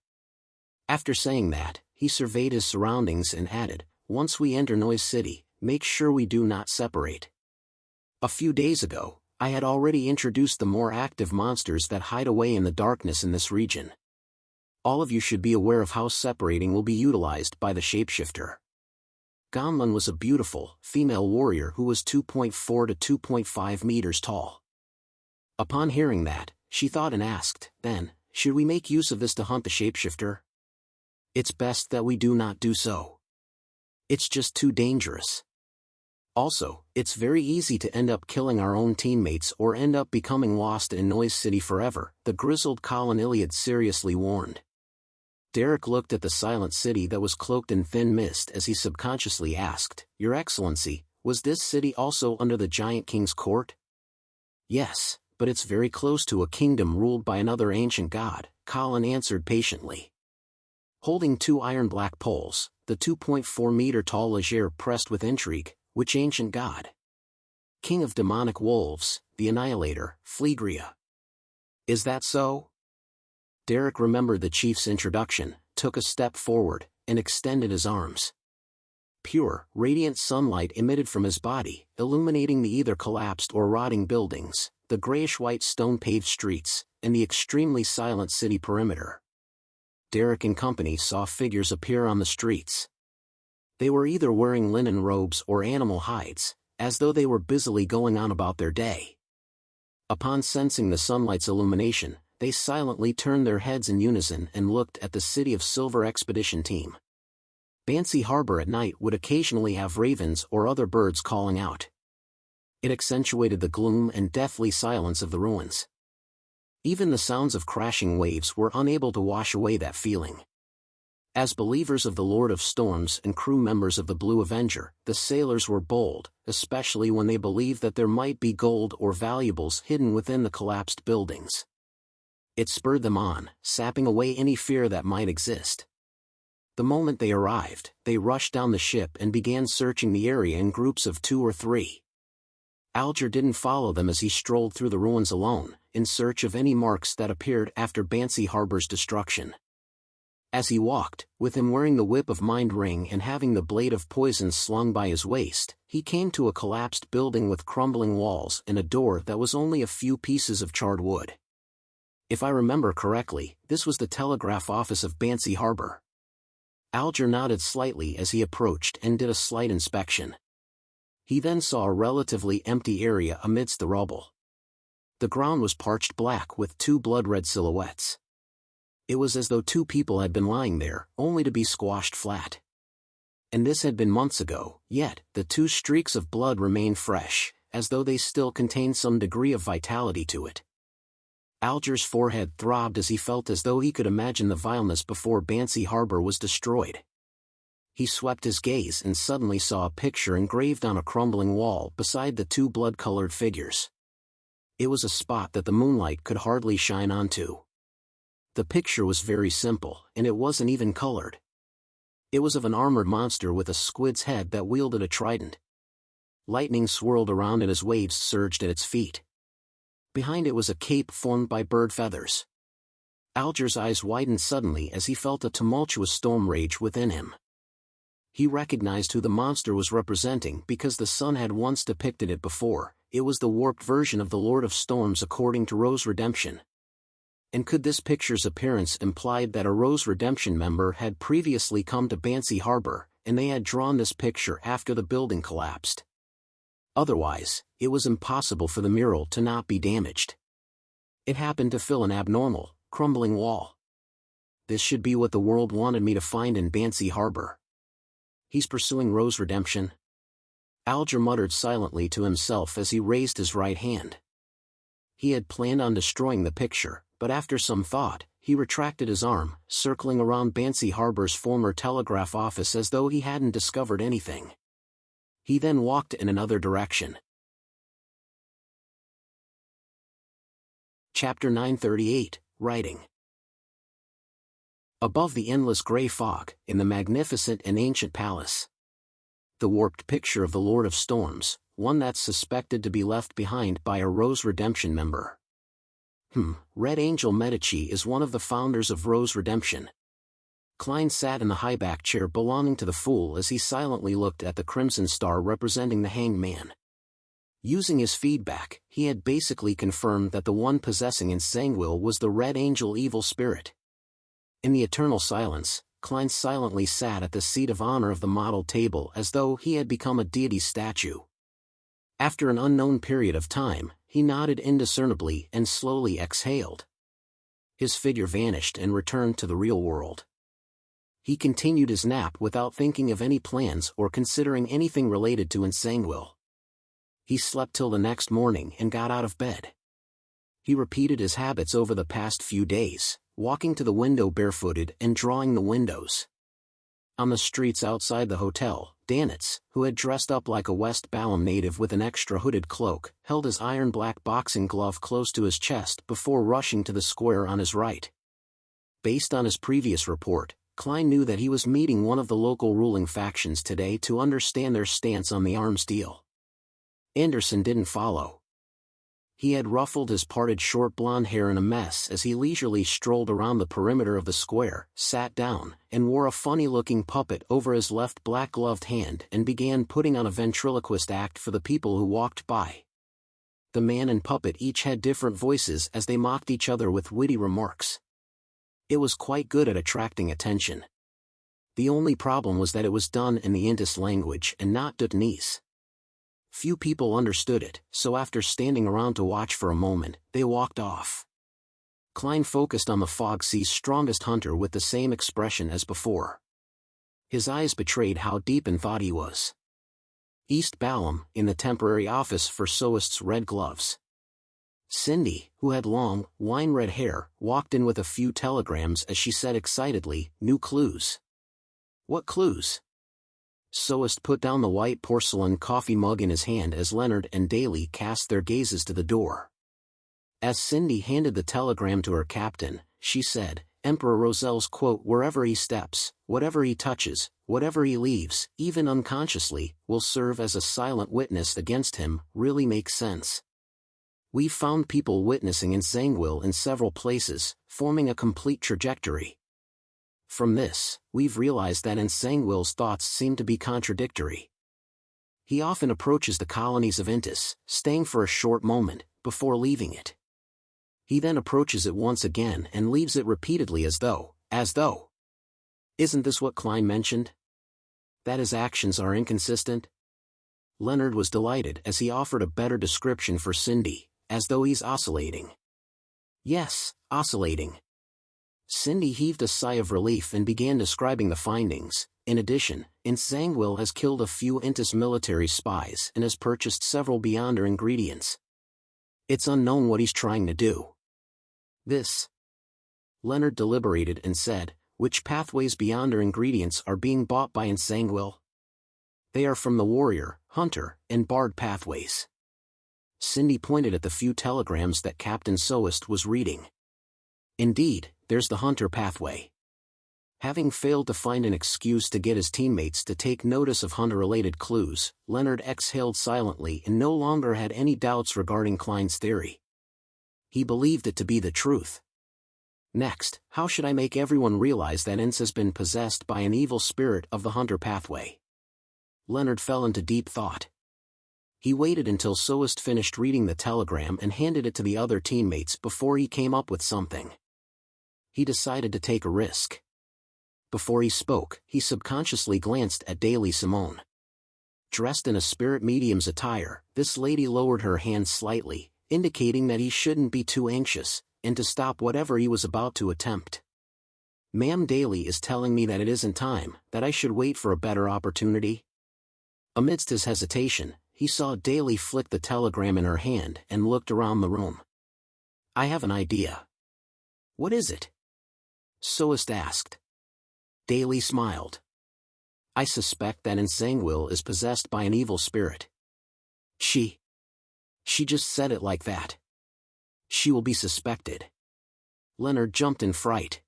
B: After saying that, he surveyed his surroundings and added, "Once we enter Noise City, make sure we do not separate." A few days ago, I had already introduced the more active monsters that hide away in the darkness in this region. All of you should be aware of how separating will be utilized by the shapeshifter. Gomlin was a beautiful, female warrior who was 2.4 to 2.5 meters tall. Upon hearing that, she thought and asked, "Then, should we make use of this to hunt the shapeshifter?" "It's best that we do not do so. It's just too dangerous. Also, it's very easy to end up killing our own teammates or end up becoming lost in Noise City forever," the grizzled Colin Iliad seriously warned. Derek looked at the silent city that was cloaked in thin mist as he subconsciously asked, "Your Excellency, was this city also under the giant king's court?" "Yes, but it's very close to a kingdom ruled by another ancient god," Colin answered patiently. Holding 2 iron-black poles, the 2.4-meter-tall Leger pressed with intrigue, "Which ancient god?" "King of demonic wolves, the Annihilator, Fleegria." "Is that so?" Derek remembered the chief's introduction, took a step forward, and extended his arms. Pure, radiant sunlight emitted from his body, illuminating the either collapsed or rotting buildings, the grayish-white stone-paved streets, and the extremely silent city perimeter. Derek and company saw figures appear on the streets. They were either wearing linen robes or animal hides, as though they were busily going on about their day. Upon sensing the sunlight's illumination, they silently turned their heads in unison and looked at the City of Silver expedition team. Bancy Harbor at night would occasionally have ravens or other birds calling out. It accentuated the gloom and deathly silence of the ruins. Even the sounds of crashing waves were unable to wash away that feeling. As believers of the Lord of Storms and crew members of the Blue Avenger, the sailors were bold, especially when they believed that there might be gold or valuables hidden within the collapsed buildings. It spurred them on, sapping away any fear that might exist. The moment they arrived, they rushed down the ship and began searching the area in groups of 2 or 3. Alger didn't follow them as he strolled through the ruins alone, in search of any marks that appeared after Bancy Harbor's destruction. As he walked, with him wearing the whip of mind ring and having the blade of poison slung by his waist, he came to a collapsed building with crumbling walls and a door that was only a few pieces of charred wood. If I remember correctly, this was the telegraph office of Bancy Harbor. Alger nodded slightly as he approached and did a slight inspection. He then saw a relatively empty area amidst the rubble. The ground was parched black with two blood-red silhouettes. It was as though two people had been lying there, only to be squashed flat. And this had been months ago, yet the two streaks of blood remained fresh, as though they still contained some degree of vitality to it. Alger's forehead throbbed as he felt as though he could imagine the vileness before Bancy Harbor was destroyed. He swept his gaze and suddenly saw a picture engraved on a crumbling wall beside the two blood-colored figures. It was a spot that the moonlight could hardly shine onto. The picture was very simple, and it wasn't even colored. It was of an armored monster with a squid's head that wielded a trident. Lightning swirled around it as waves surged at its feet. Behind it was a cape formed by bird feathers. Alger's eyes widened suddenly as he felt a tumultuous storm rage within him. He recognized who the monster was representing because the sun had once depicted it before. It was the warped version of the Lord of Storms according to Rose Redemption. And could this picture's appearance implied that a Rose Redemption member had previously come to Bancy Harbor, and they had drawn this picture after the building collapsed? Otherwise, it was impossible for the mural to not be damaged. It happened to fill an abnormal, crumbling wall. This should be what the world wanted me to find in Bancy Harbor. He's pursuing Rose Redemption? Alger muttered silently to himself as he raised his right hand. He had planned on destroying the picture, but after some thought, he retracted his arm, circling around Bancy Harbor's former telegraph office as though he hadn't discovered anything. He then walked in another direction. Chapter 938, Writing. Above the endless gray fog, in the magnificent and ancient palace. The warped picture of the Lord of Storms, one that's suspected to be left behind by a Rose Redemption member. Red Angel Medici is one of the founders of Rose Redemption. Klein sat in the high-back chair belonging to the Fool as he silently looked at the crimson star representing the Hanged Man. Using his feedback, he had basically confirmed that the one possessing Entangled was the Red Angel evil spirit. In the eternal silence, Klein silently sat at the seat of honor of the model table as though he had become a deity statue. After an unknown period of time, he nodded indiscernibly and slowly exhaled. His figure vanished and returned to the real world. He continued his nap without thinking of any plans or considering anything related to Entangled. He slept till the next morning and got out of bed. He repeated his habits over the past few days, walking to the window barefooted and drawing the windows. On the streets outside the hotel, Danitz, who had dressed up like a West Balham native with an extra hooded cloak, held his iron-black boxing glove close to his chest before rushing to the square on his right. Based on his previous report, Klein knew that he was meeting one of the local ruling factions today to understand their stance on the arms deal. Anderson didn't follow. He had ruffled his parted short blonde hair in a mess as he leisurely strolled around the perimeter of the square, sat down, and wore a funny-looking puppet over his left black-gloved hand and began putting on a ventriloquist act for the people who walked by. The man and puppet each had different voices as they mocked each other with witty remarks. It was quite good at attracting attention. The only problem was that it was done in the Indus language and not Duttonese. Few people understood it, so after standing around to watch for a moment, they walked off. Klein focused on the Fog Sea's strongest hunter with the same expression as before. His eyes betrayed how deep in thought he was. East Balham, in the temporary office for Soist's Red Gloves. Cindy, who had long, wine-red hair, walked in with a few telegrams as she said excitedly, "New clues." "What clues?" Soist put down the white porcelain coffee mug in his hand as Leonard and Daly cast their gazes to the door. As Cindy handed the telegram to her captain, she said, "Emperor Roselle's quote, 'Wherever he steps, whatever he touches, whatever he leaves, even unconsciously, will serve as a silent witness against him,' really makes sense. We've found people witnessing Entangled in several places, forming a complete trajectory. From this, we've realized that Ensangwil's thoughts seem to be contradictory. He often approaches the colonies of Intis, staying for a short moment, before leaving it. He then approaches it once again and leaves it repeatedly as though. Isn't this what Klein mentioned? That his actions are inconsistent? Leonard was delighted as he offered a better description for Cindy, as though he's oscillating. Yes, oscillating. Cindy heaved a sigh of relief and began describing the findings. In addition, Ensangwil has killed a few Intis military spies and has purchased several Beyonder ingredients. It's unknown what he's trying to do. Leonard deliberated and said, which pathways Beyonder ingredients are being bought by Ensangwil? They are from the warrior, hunter, and bard pathways. Cindy pointed at the few telegrams that Captain Soest was reading. Indeed, there's the hunter pathway. Having failed to find an excuse to get his teammates to take notice of hunter-related clues, Leonard exhaled silently and no longer had any doubts regarding Klein's theory. He believed it to be the truth. Next, how should I make everyone realize that Ince has been possessed by an evil spirit of the hunter pathway? Leonard fell into deep thought. He waited until Soest finished reading the telegram and handed it to the other teammates before he came up with something. He decided to take a risk. Before he spoke, he subconsciously glanced at Daily Simone. Dressed in a spirit medium's attire, this lady lowered her hand slightly, indicating that he shouldn't be too anxious, and to stop whatever he was about to attempt. Ma'am Daly is telling me that it isn't time, that I should wait for a better opportunity. Amidst his hesitation, he saw Daly flick the telegram in her hand and looked around the room. I have an idea. What is it? Soest asked. Daly smiled. I suspect that Ensangwil is possessed by an evil spirit. She just said it like that. She will be suspected. Leonard jumped in fright.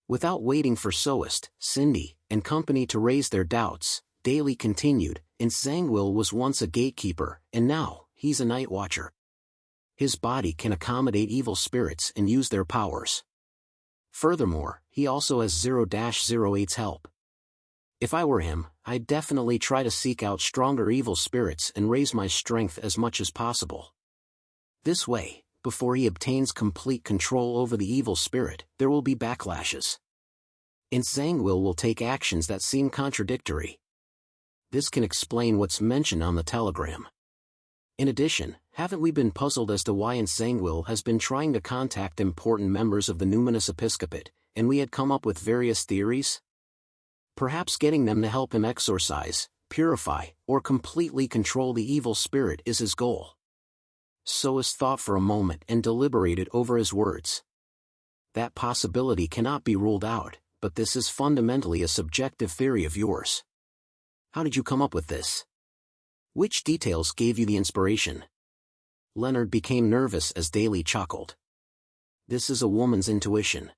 B: Without waiting for Soest, Cindy, and company to raise their doubts, Daly continued, Ensangwil was once a gatekeeper, and now, he's a night watcher. His body can accommodate evil spirits and use their powers. Furthermore, he also has 0-08's help. If I were him, I'd definitely try to seek out stronger evil spirits and raise my strength as much as possible. This way, before he obtains complete control over the evil spirit, there will be backlashes. Ensangwil will take actions that seem contradictory. This can explain what's mentioned on the telegram. In addition, haven't we been puzzled as to why Ensangwil has been trying to contact important members of the numinous episcopate, and we had come up with various theories? Perhaps getting them to help him exorcise, purify, or completely control the evil spirit is his goal. Soest thought for a moment and deliberated over his words. That possibility cannot be ruled out, but this is fundamentally a subjective theory of yours. How did you come up with this? Which details gave you the inspiration? Leonard became nervous as Daly chuckled. This is a woman's intuition.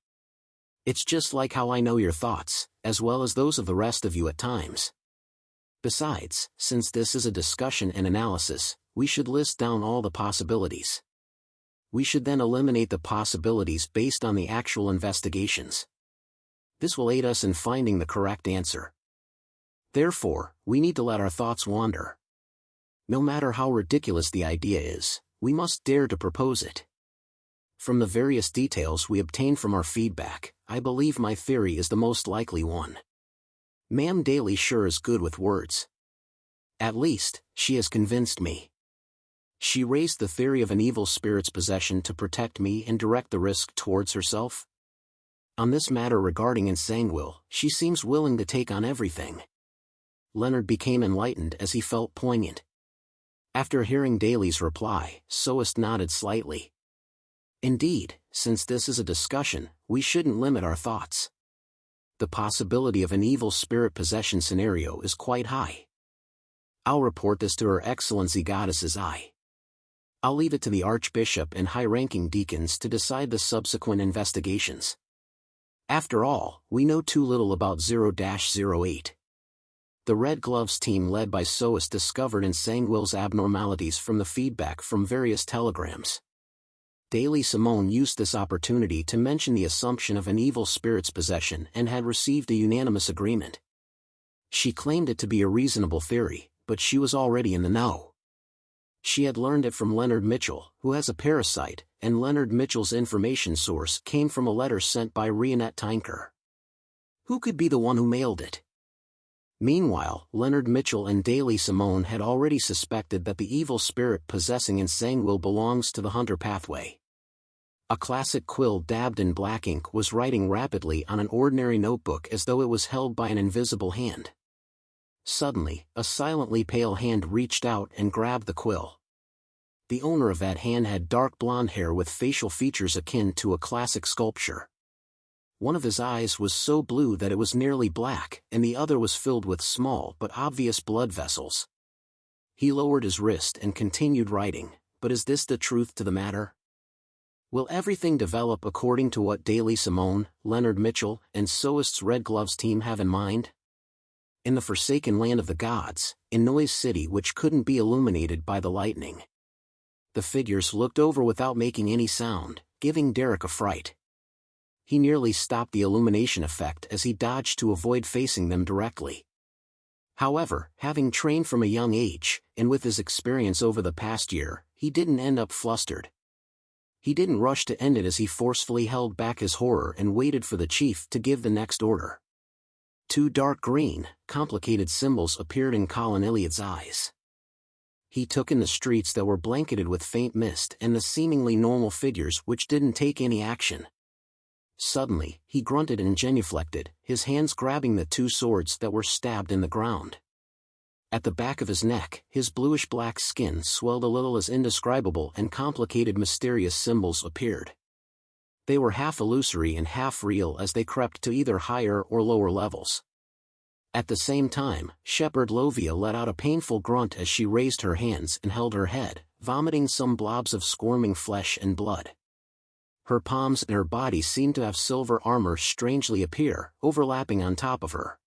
B: It's just like how I know your thoughts, as well as those of the rest of you at times. Besides, since this is a discussion and analysis, we should list down all the possibilities. We should then eliminate the possibilities based on the actual investigations. This will aid us in finding the correct answer. Therefore, we need to let our thoughts wander. No matter how ridiculous the idea is, we must dare to propose it. From the various details we obtain from our feedback, I believe my theory is the most likely one. Ma'am Daly sure is good with words. At least, she has convinced me. She raised the theory of an evil spirit's possession to protect me and direct the risk towards herself. On this matter regarding Ensangwil, she seems willing to take on everything. Leonard became enlightened as he felt poignant. After hearing Daly's reply, Soest nodded slightly. Indeed, since this is a discussion, we shouldn't limit our thoughts. The possibility of an evil spirit possession scenario is quite high. I'll report this to Her Excellency Goddess's Eye. I'll leave it to the Archbishop and high-ranking deacons to decide the subsequent investigations. After all, we know too little about 0-08. The Red Gloves team led by Soest discovered Ensangwil's abnormalities from the feedback from various telegrams. Daily Simone used this opportunity to mention the assumption of an evil spirit's possession and had received a unanimous agreement. She claimed it to be a reasonable theory, but she was already in the know. She had learned it from Leonard Mitchell, who has a parasite, and Leonard Mitchell's information source came from a letter sent by Rionette Tinker. Who could be the one who mailed it? Meanwhile, Leonard Mitchell and Daily Simone had already suspected that the evil spirit possessing Entangled belongs to the Hunter pathway. A classic quill dabbed in black ink was writing rapidly on an ordinary notebook as though it was held by an invisible hand. Suddenly, a silently pale hand reached out and grabbed the quill. The owner of that hand had dark blonde hair with facial features akin to a classic sculpture. One of his eyes was so blue that it was nearly black, and the other was filled with small but obvious blood vessels. He lowered his wrist and continued writing, but is this the truth to the matter? Will everything develop according to what Daily Simone, Leonard Mitchell, and Soist's Red Gloves team have in mind? In the forsaken land of the gods, in Noise City which couldn't be illuminated by the lightning. The figures looked over without making any sound, giving Derek a fright. He nearly stopped the illumination effect as he dodged to avoid facing them directly. However, having trained from a young age, and with his experience over the past year, he didn't end up flustered. He didn't rush to end it as he forcefully held back his horror and waited for the chief to give the next order. Two dark green, complicated symbols appeared in Colin Iliad's eyes. He took in the streets that were blanketed with faint mist and the seemingly normal figures which didn't take any action. Suddenly, he grunted and genuflected, his hands grabbing the two swords that were stabbed in the ground. At the back of his neck, his bluish-black skin swelled a little as indescribable and complicated mysterious symbols appeared. They were half illusory and half real as they crept to either higher or lower levels. At the same time, Shepherd Lovia let out a painful grunt as she raised her hands and held her head, vomiting some blobs of squirming flesh and blood. Her palms and her body seemed to have silver armor strangely appear, overlapping on top of her.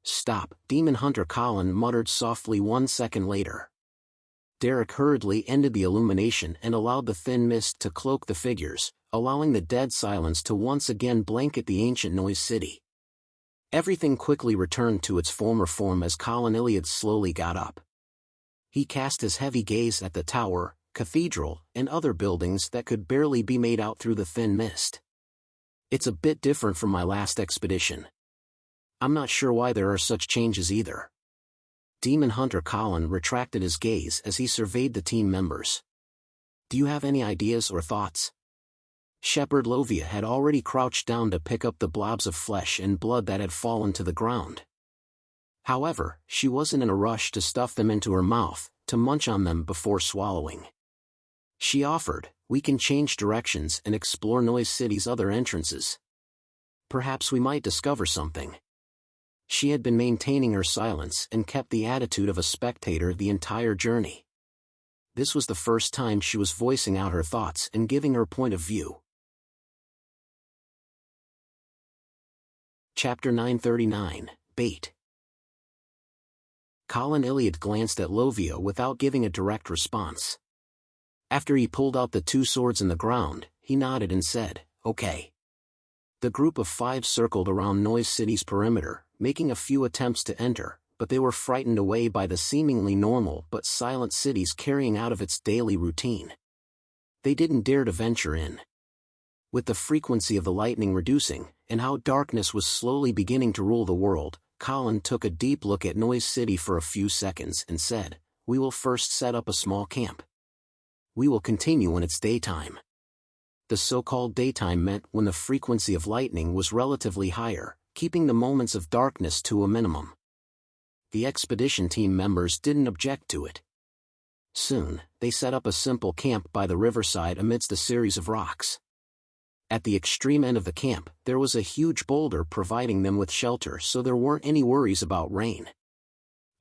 B: "Stop," Demon Hunter Colin muttered softly 1 second later. Derek hurriedly ended the illumination and allowed the thin mist to cloak the figures, allowing the dead silence to once again blanket the ancient Noise City. Everything quickly returned to its former form as Colin Iliad slowly got up. He cast his heavy gaze at the tower, cathedral, and other buildings that could barely be made out through the thin mist. "It's a bit different from my last expedition. I'm not sure why there are such changes either." Demon Hunter Colin retracted his gaze as he surveyed the team members. "Do you have any ideas or thoughts?" Shepherd Lovia had already crouched down to pick up the blobs of flesh and blood that had fallen to the ground. However, she wasn't in a rush to stuff them into her mouth, to munch on them before swallowing. She offered, "We can change directions and explore Noise City's other entrances. Perhaps we might discover something." She had been maintaining her silence and kept the attitude of a spectator the entire journey. This was the first time she was voicing out her thoughts and giving her point of view. Chapter 939, Bait. Colin Iliad glanced at Lovia without giving a direct response. After he pulled out the two swords in the ground, he nodded and said, "Okay." The group of 5 circled around Noise City's perimeter, making a few attempts to enter, but they were frightened away by the seemingly normal but silent city's carrying out of its daily routine. They didn't dare to venture in. With the frequency of the lightning reducing, and how darkness was slowly beginning to rule the world, Colin took a deep look at Noise City for a few seconds and said, "We will first set up a small camp. We will continue when it's daytime." The so-called daytime meant when the frequency of lightning was relatively higher, keeping the moments of darkness to a minimum. The expedition team members didn't object to it. Soon, they set up a simple camp by the riverside amidst a series of rocks. At the extreme end of the camp, there was a huge boulder providing them with shelter so there weren't any worries about rain.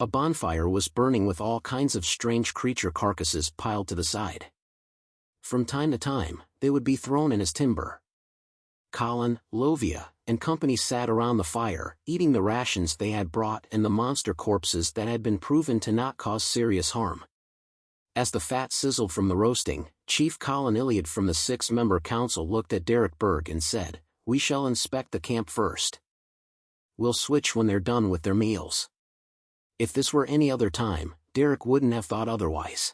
B: A bonfire was burning with all kinds of strange creature carcasses piled to the side. From time to time, they would be thrown in as timber. Colin, Lovia, and company sat around the fire, eating the rations they had brought and the monster corpses that had been proven to not cause serious harm. As the fat sizzled from the roasting, Chief Colin Iliad from the 6-member council looked at Derek Berg and said, "We shall inspect the camp first. We'll switch when they're done with their meals." If this were any other time, Derek wouldn't have thought otherwise.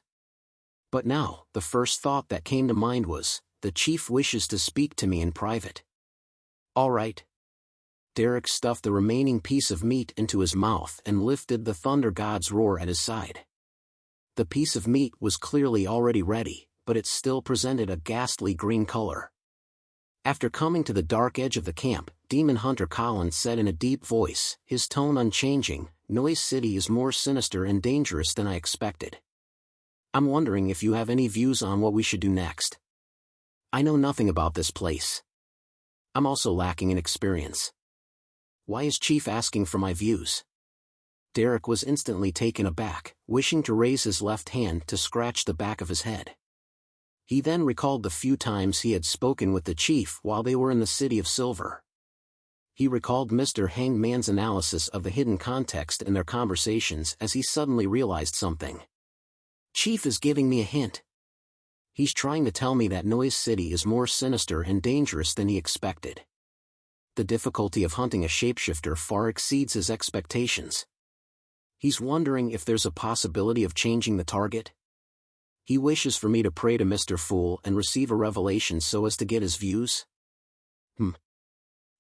B: But now, the first thought that came to mind was, the chief wishes to speak to me in private. All right. Derek stuffed the remaining piece of meat into his mouth and lifted the thunder god's roar at his side. The piece of meat was clearly already ready, but it still presented a ghastly green color. After coming to the dark edge of the camp, Demon Hunter Colin said in a deep voice, his tone unchanging, "Noise City is more sinister and dangerous than I expected. I'm wondering if you have any views on what we should do next. I know nothing about this place. I'm also lacking in experience. Why is Chief asking for my views?" Derek was instantly taken aback, wishing to raise his left hand to scratch the back of his head. He then recalled the few times he had spoken with the chief while they were in the City of Silver. He recalled Mr. Hangman's analysis of the hidden context in their conversations as he suddenly realized something. Chief is giving me a hint. He's trying to tell me that Noise City is more sinister and dangerous than he expected. The difficulty of hunting a shapeshifter far exceeds his expectations. He's wondering if there's a possibility of changing the target. He wishes for me to pray to Mr. Fool and receive a revelation so as to get his views.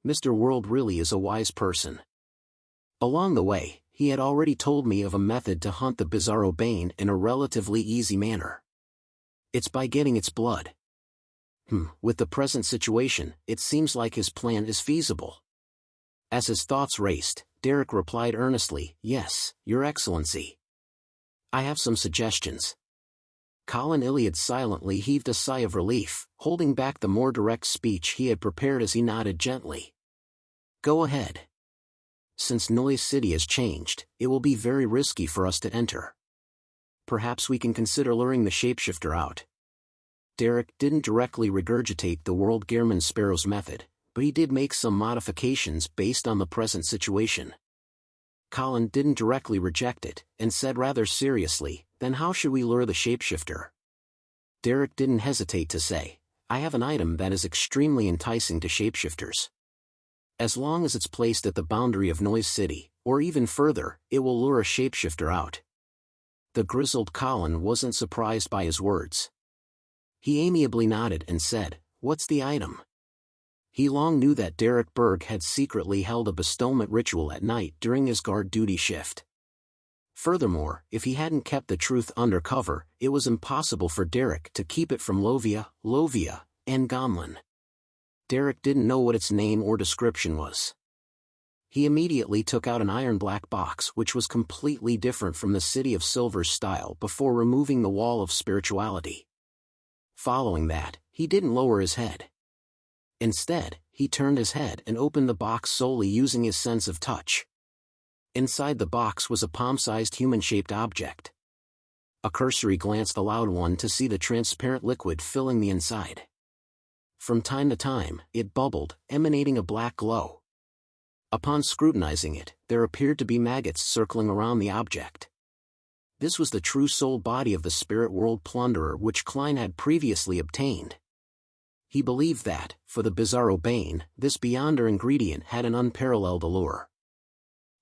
B: Mr. World really is a wise person. Along the way, he had already told me of a method to hunt the Bizarro Bane in a relatively easy manner. It's by getting its blood. With the present situation, it seems like his plan is feasible. As his thoughts raced, Derek replied earnestly, "Yes, Your Excellency. I have some suggestions." Colin Iliad silently heaved a sigh of relief, holding back the more direct speech he had prepared as he nodded gently. "Go ahead. Since Noise City has changed, it will be very risky for us to enter. Perhaps we can consider luring the shapeshifter out." Derek didn't directly regurgitate the World Gearman Sparrow's method, but he did make some modifications based on the present situation. Colin didn't directly reject it, and said rather seriously, "Then how should we lure the shapeshifter?" Derek didn't hesitate to say, "I have an item that is extremely enticing to shapeshifters. As long as it's placed at the boundary of Noise City, or even further, it will lure a shapeshifter out." The grizzled Colin wasn't surprised by his words. He amiably nodded and said, "What's the item?" He long knew that Derek Berg had secretly held a bestowment ritual at night during his guard duty shift. Furthermore, if he hadn't kept the truth undercover, it was impossible for Derek to keep it from Lovia, and Gomlin. Derek didn't know what its name or description was. He immediately took out an iron black box which was completely different from the City of Silver's style before removing the wall of spirituality. Following that, he didn't lower his head. Instead, he turned his head and opened the box solely using his sense of touch. Inside the box was a palm-sized human-shaped object. A cursory glance allowed one to see the transparent liquid filling the inside. From time to time, it bubbled, emanating a black glow. Upon scrutinizing it, there appeared to be maggots circling around the object. This was the true soul body of the spirit world plunderer which Klein had previously obtained. He believed that, for the Bizarro Bane, this beyonder ingredient had an unparalleled allure.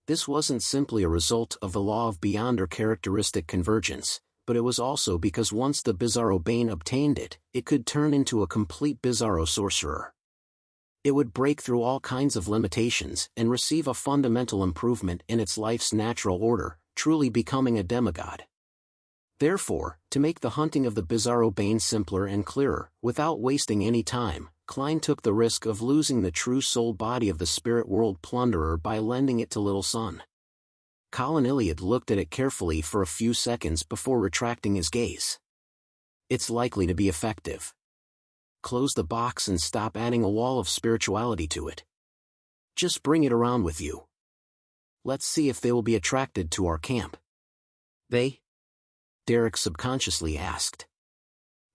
B: This wasn't simply a result of the law of beyonder characteristic convergence, but it was also because once the Bizarro Bane obtained it, it could turn into a complete Bizarro sorcerer. It would break through all kinds of limitations and receive a fundamental improvement in its life's natural order, truly becoming a demigod. Therefore, to make the hunting of the Bizarro Bane simpler and clearer, without wasting any time, Klein took the risk of losing the true soul body of the spirit world plunderer by lending it to Little Sun. Colin Iliad looked at it carefully for a few seconds before retracting his gaze. "It's likely to be effective. Close the box and stop adding a wall of spirituality to it. Just bring it around with you. Let's see if they will be attracted to our camp." "They?" Derek subconsciously asked.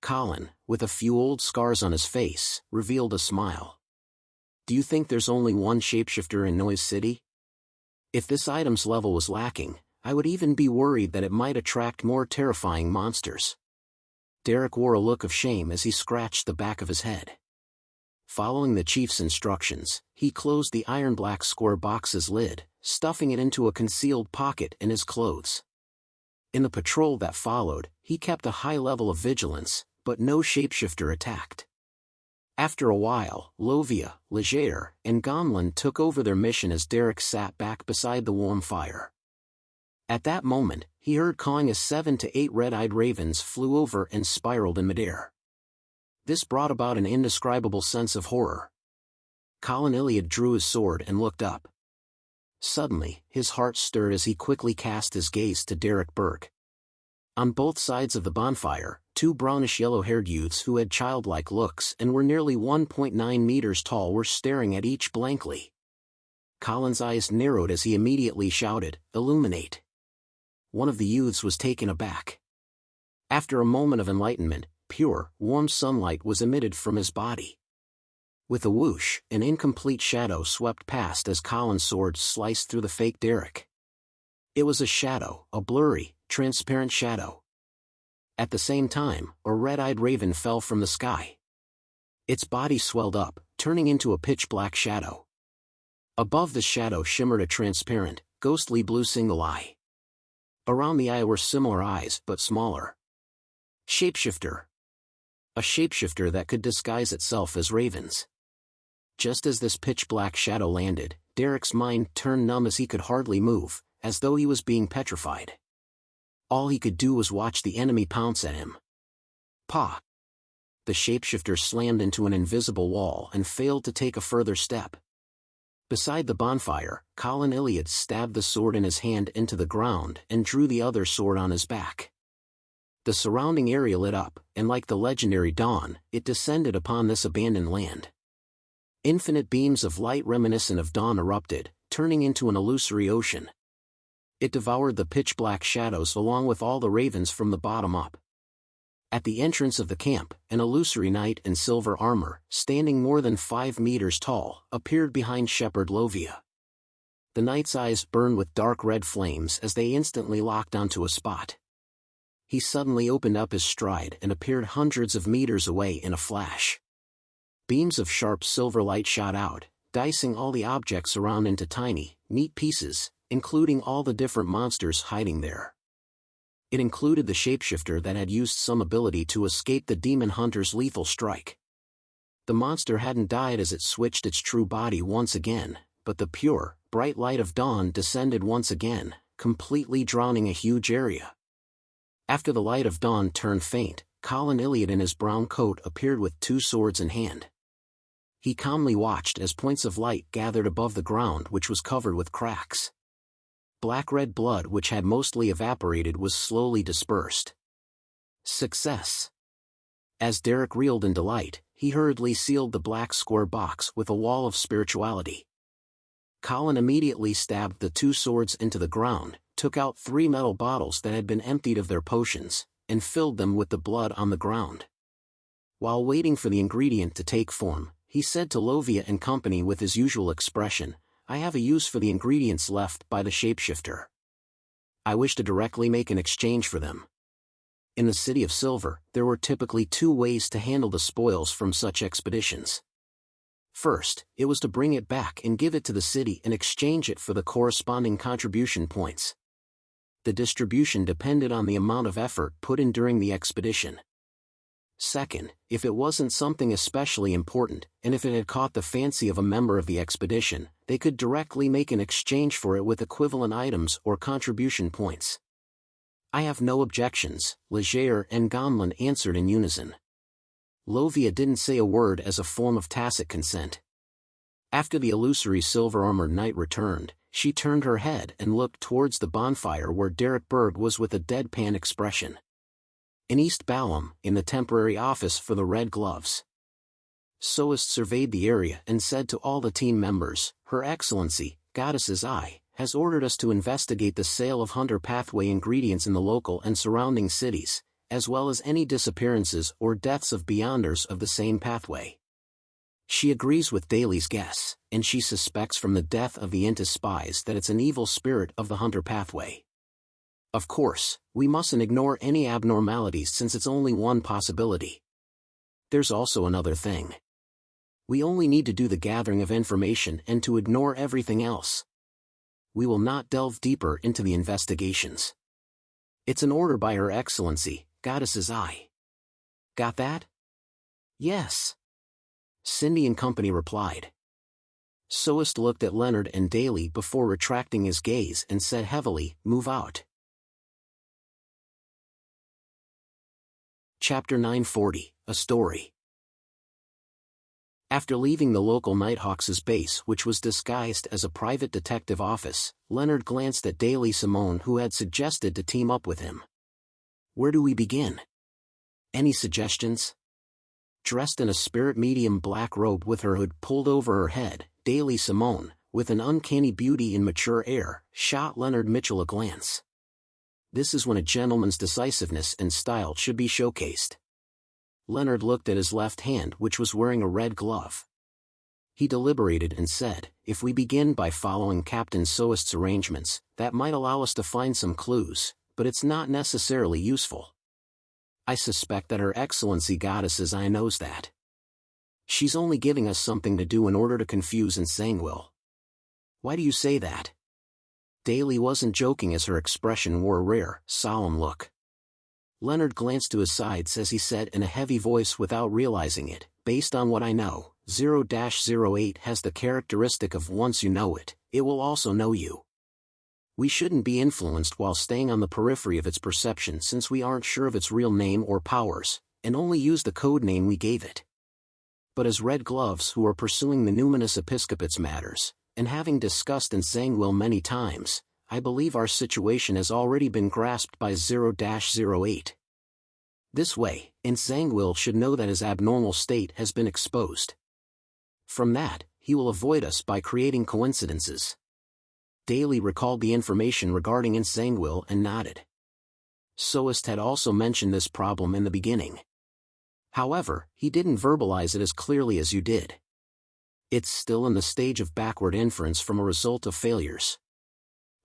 B: Colin, with a few old scars on his face, revealed a smile. "Do you think there's only one shapeshifter in Noise City? If this item's level was lacking, I would even be worried that it might attract more terrifying monsters. Derek wore a look of shame as he scratched the back of his head. Following the chief's instructions, he closed the iron-black square box's lid, stuffing it into a concealed pocket in his clothes. In the patrol that followed, he kept a high level of vigilance, but no shapeshifter attacked. After a while, Lovia, Leger, and Gonlin took over their mission as Derek sat back beside the warm fire. At that moment, he heard cawing as 7 to 8 red-eyed ravens flew over and spiraled in midair. This brought about an indescribable sense of horror. Colin Iliad drew his sword and looked up. Suddenly, his heart stirred as he quickly cast his gaze to Derek Berg. On both sides of the bonfire, 2 brownish yellow-haired youths who had childlike looks and were nearly 1.9 meters tall were staring at each blankly. Colin's eyes narrowed as he immediately shouted, "Illuminate!" One of the youths was taken aback. After a moment of enlightenment, pure, warm sunlight was emitted from his body. With a whoosh, an incomplete shadow swept past as Colin's sword sliced through the fake Derek. It was a shadow, a blurry, transparent shadow. At the same time, a red-eyed raven fell from the sky. Its body swelled up, turning into a pitch-black shadow. Above the shadow shimmered a transparent, ghostly blue single eye. Around the eye were similar eyes but smaller. Shapeshifter. A shapeshifter that could disguise itself as ravens. Just as this pitch-black shadow landed, Derek's mind turned numb as he could hardly move, as though he was being petrified. All he could do was watch the enemy pounce at him. Pah! The shapeshifter slammed into an invisible wall and failed to take a further step. Beside the bonfire, Colin Iliad stabbed the sword in his hand into the ground and drew the other sword on his back. The surrounding area lit up, and like the legendary dawn, it descended upon this abandoned land. Infinite beams of light reminiscent of dawn erupted, turning into an illusory ocean. It devoured the pitch-black shadows along with all the ravens from the bottom up. At the entrance of the camp, an illusory knight in silver armor, standing more than 5 meters tall, appeared behind Shepherd Lovia. The knight's eyes burned with dark red flames as they instantly locked onto a spot. He suddenly opened up his stride and appeared hundreds of meters away in a flash. Beams of sharp silver light shot out, dicing all the objects around into tiny, neat pieces, including all the different monsters hiding there. It included the shapeshifter that had used some ability to escape the demon hunter's lethal strike. The monster hadn't died as it switched its true body once again, but the pure, bright light of dawn descended once again, completely drowning a huge area. After the light of dawn turned faint, Colin Iliad in his brown coat appeared with 2 swords in hand. He calmly watched as points of light gathered above the ground which was covered with cracks. Black-red blood which had mostly evaporated was slowly dispersed. Success! As Derek reeled in delight, he hurriedly sealed the black square box with a wall of spirituality. Colin immediately stabbed the 2 swords into the ground, took out 3 metal bottles that had been emptied of their potions, and filled them with the blood on the ground. While waiting for the ingredient to take form, he said to Lovia and company with his usual expression, "I have a use for the ingredients left by the shapeshifter. I wish to directly make an exchange for them." In the City of Silver, there were typically 2 ways to handle the spoils from such expeditions. First, it was to bring it back and give it to the city and exchange it for the corresponding contribution points. The distribution depended on the amount of effort put in during the expedition. Second, if it wasn't something especially important, and if it had caught the fancy of a member of the expedition, they could directly make an exchange for it with equivalent items or contribution points. "I have no objections," Leger and Gonlin answered in unison. Lovia didn't say a word as a form of tacit consent. After the illusory silver-armored knight returned, she turned her head and looked towards the bonfire where Derek Berg was with a deadpan expression. In East Balam, in the temporary office for the Red Gloves. Soist surveyed the area and said to all the team members, "Her Excellency, Goddess's Eye, has ordered us to investigate the sale of Hunter Pathway ingredients in the local and surrounding cities, as well as any disappearances or deaths of Beyonders of the same pathway. She agrees with Daly's guess, and she suspects from the death of the Intis spies that it's an evil spirit of the Hunter Pathway. Of course, we mustn't ignore any abnormalities since it's only one possibility. There's also another thing. We only need to do the gathering of information and to ignore everything else. We will not delve deeper into the investigations. It's an order by Her Excellency, Goddess's Eye. Got that? Yes. Cindy and company replied. Soest looked at Leonard and Daly before retracting his gaze and said heavily, "Move out." Chapter 940, A Story. After leaving the local Nighthawks' base, which was disguised as a private detective office, Leonard glanced at Daly Simone, who had suggested to team up with him. Where do we begin? Any suggestions? Dressed in a spirit medium black robe with her hood pulled over her head, Daly Simone, with an uncanny beauty and mature air, shot Leonard Mitchell a glance. This is when a gentleman's decisiveness and style should be showcased. Leonard looked at his left hand, which was wearing a red glove. He deliberated and said, "If we begin by following Captain Soest's arrangements, that might allow us to find some clues, but it's not necessarily useful. I suspect that Her Excellency Goddess's Eye knows that. She's only giving us something to do in order to confuse Ensangwil." "Why do you say that?" Daly wasn't joking as her expression wore a rare, solemn look. Leonard glanced to his sides as he said in a heavy voice without realizing it, "Based on what I know, 0-08 has the characteristic of once you know it, it will also know you. We shouldn't be influenced while staying on the periphery of its perception since we aren't sure of its real name or powers, and only use the code name we gave it. But as Red Gloves who are pursuing the numinous episcopate's matters, and having discussed Ensangwil many times, I believe our situation has already been grasped by 0-08. This way, Ensangwil should know that his abnormal state has been exposed. From that, he will avoid us by creating coincidences." Daly recalled the information regarding Ensangwil and nodded. Soest had also mentioned this problem in the beginning. However, he didn't verbalize it as clearly as you did. It's still in the stage of backward inference from a result of failures.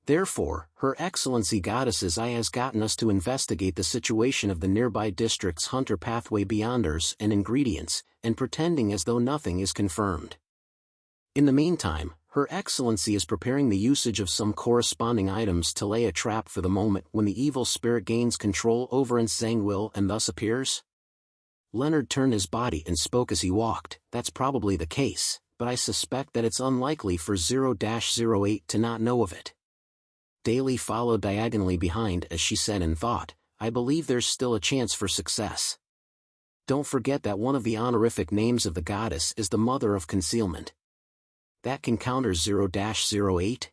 B: Therefore, Her Excellency Goddess's Eye has gotten us to investigate the situation of the nearby district's hunter pathway beyonders and ingredients, and pretending as though nothing is confirmed. In the meantime, Her Excellency is preparing the usage of some corresponding items to lay a trap for the moment when the evil spirit gains control over Ensangwil and thus appears. Leonard turned his body and spoke as he walked. "That's probably the case, but I suspect that it's unlikely for 0-08 to not know of it." Daly followed diagonally behind as she said in thought, "I believe there's still a chance for success. Don't forget that one of the honorific names of the goddess is the Mother of Concealment. That can counter 0-08.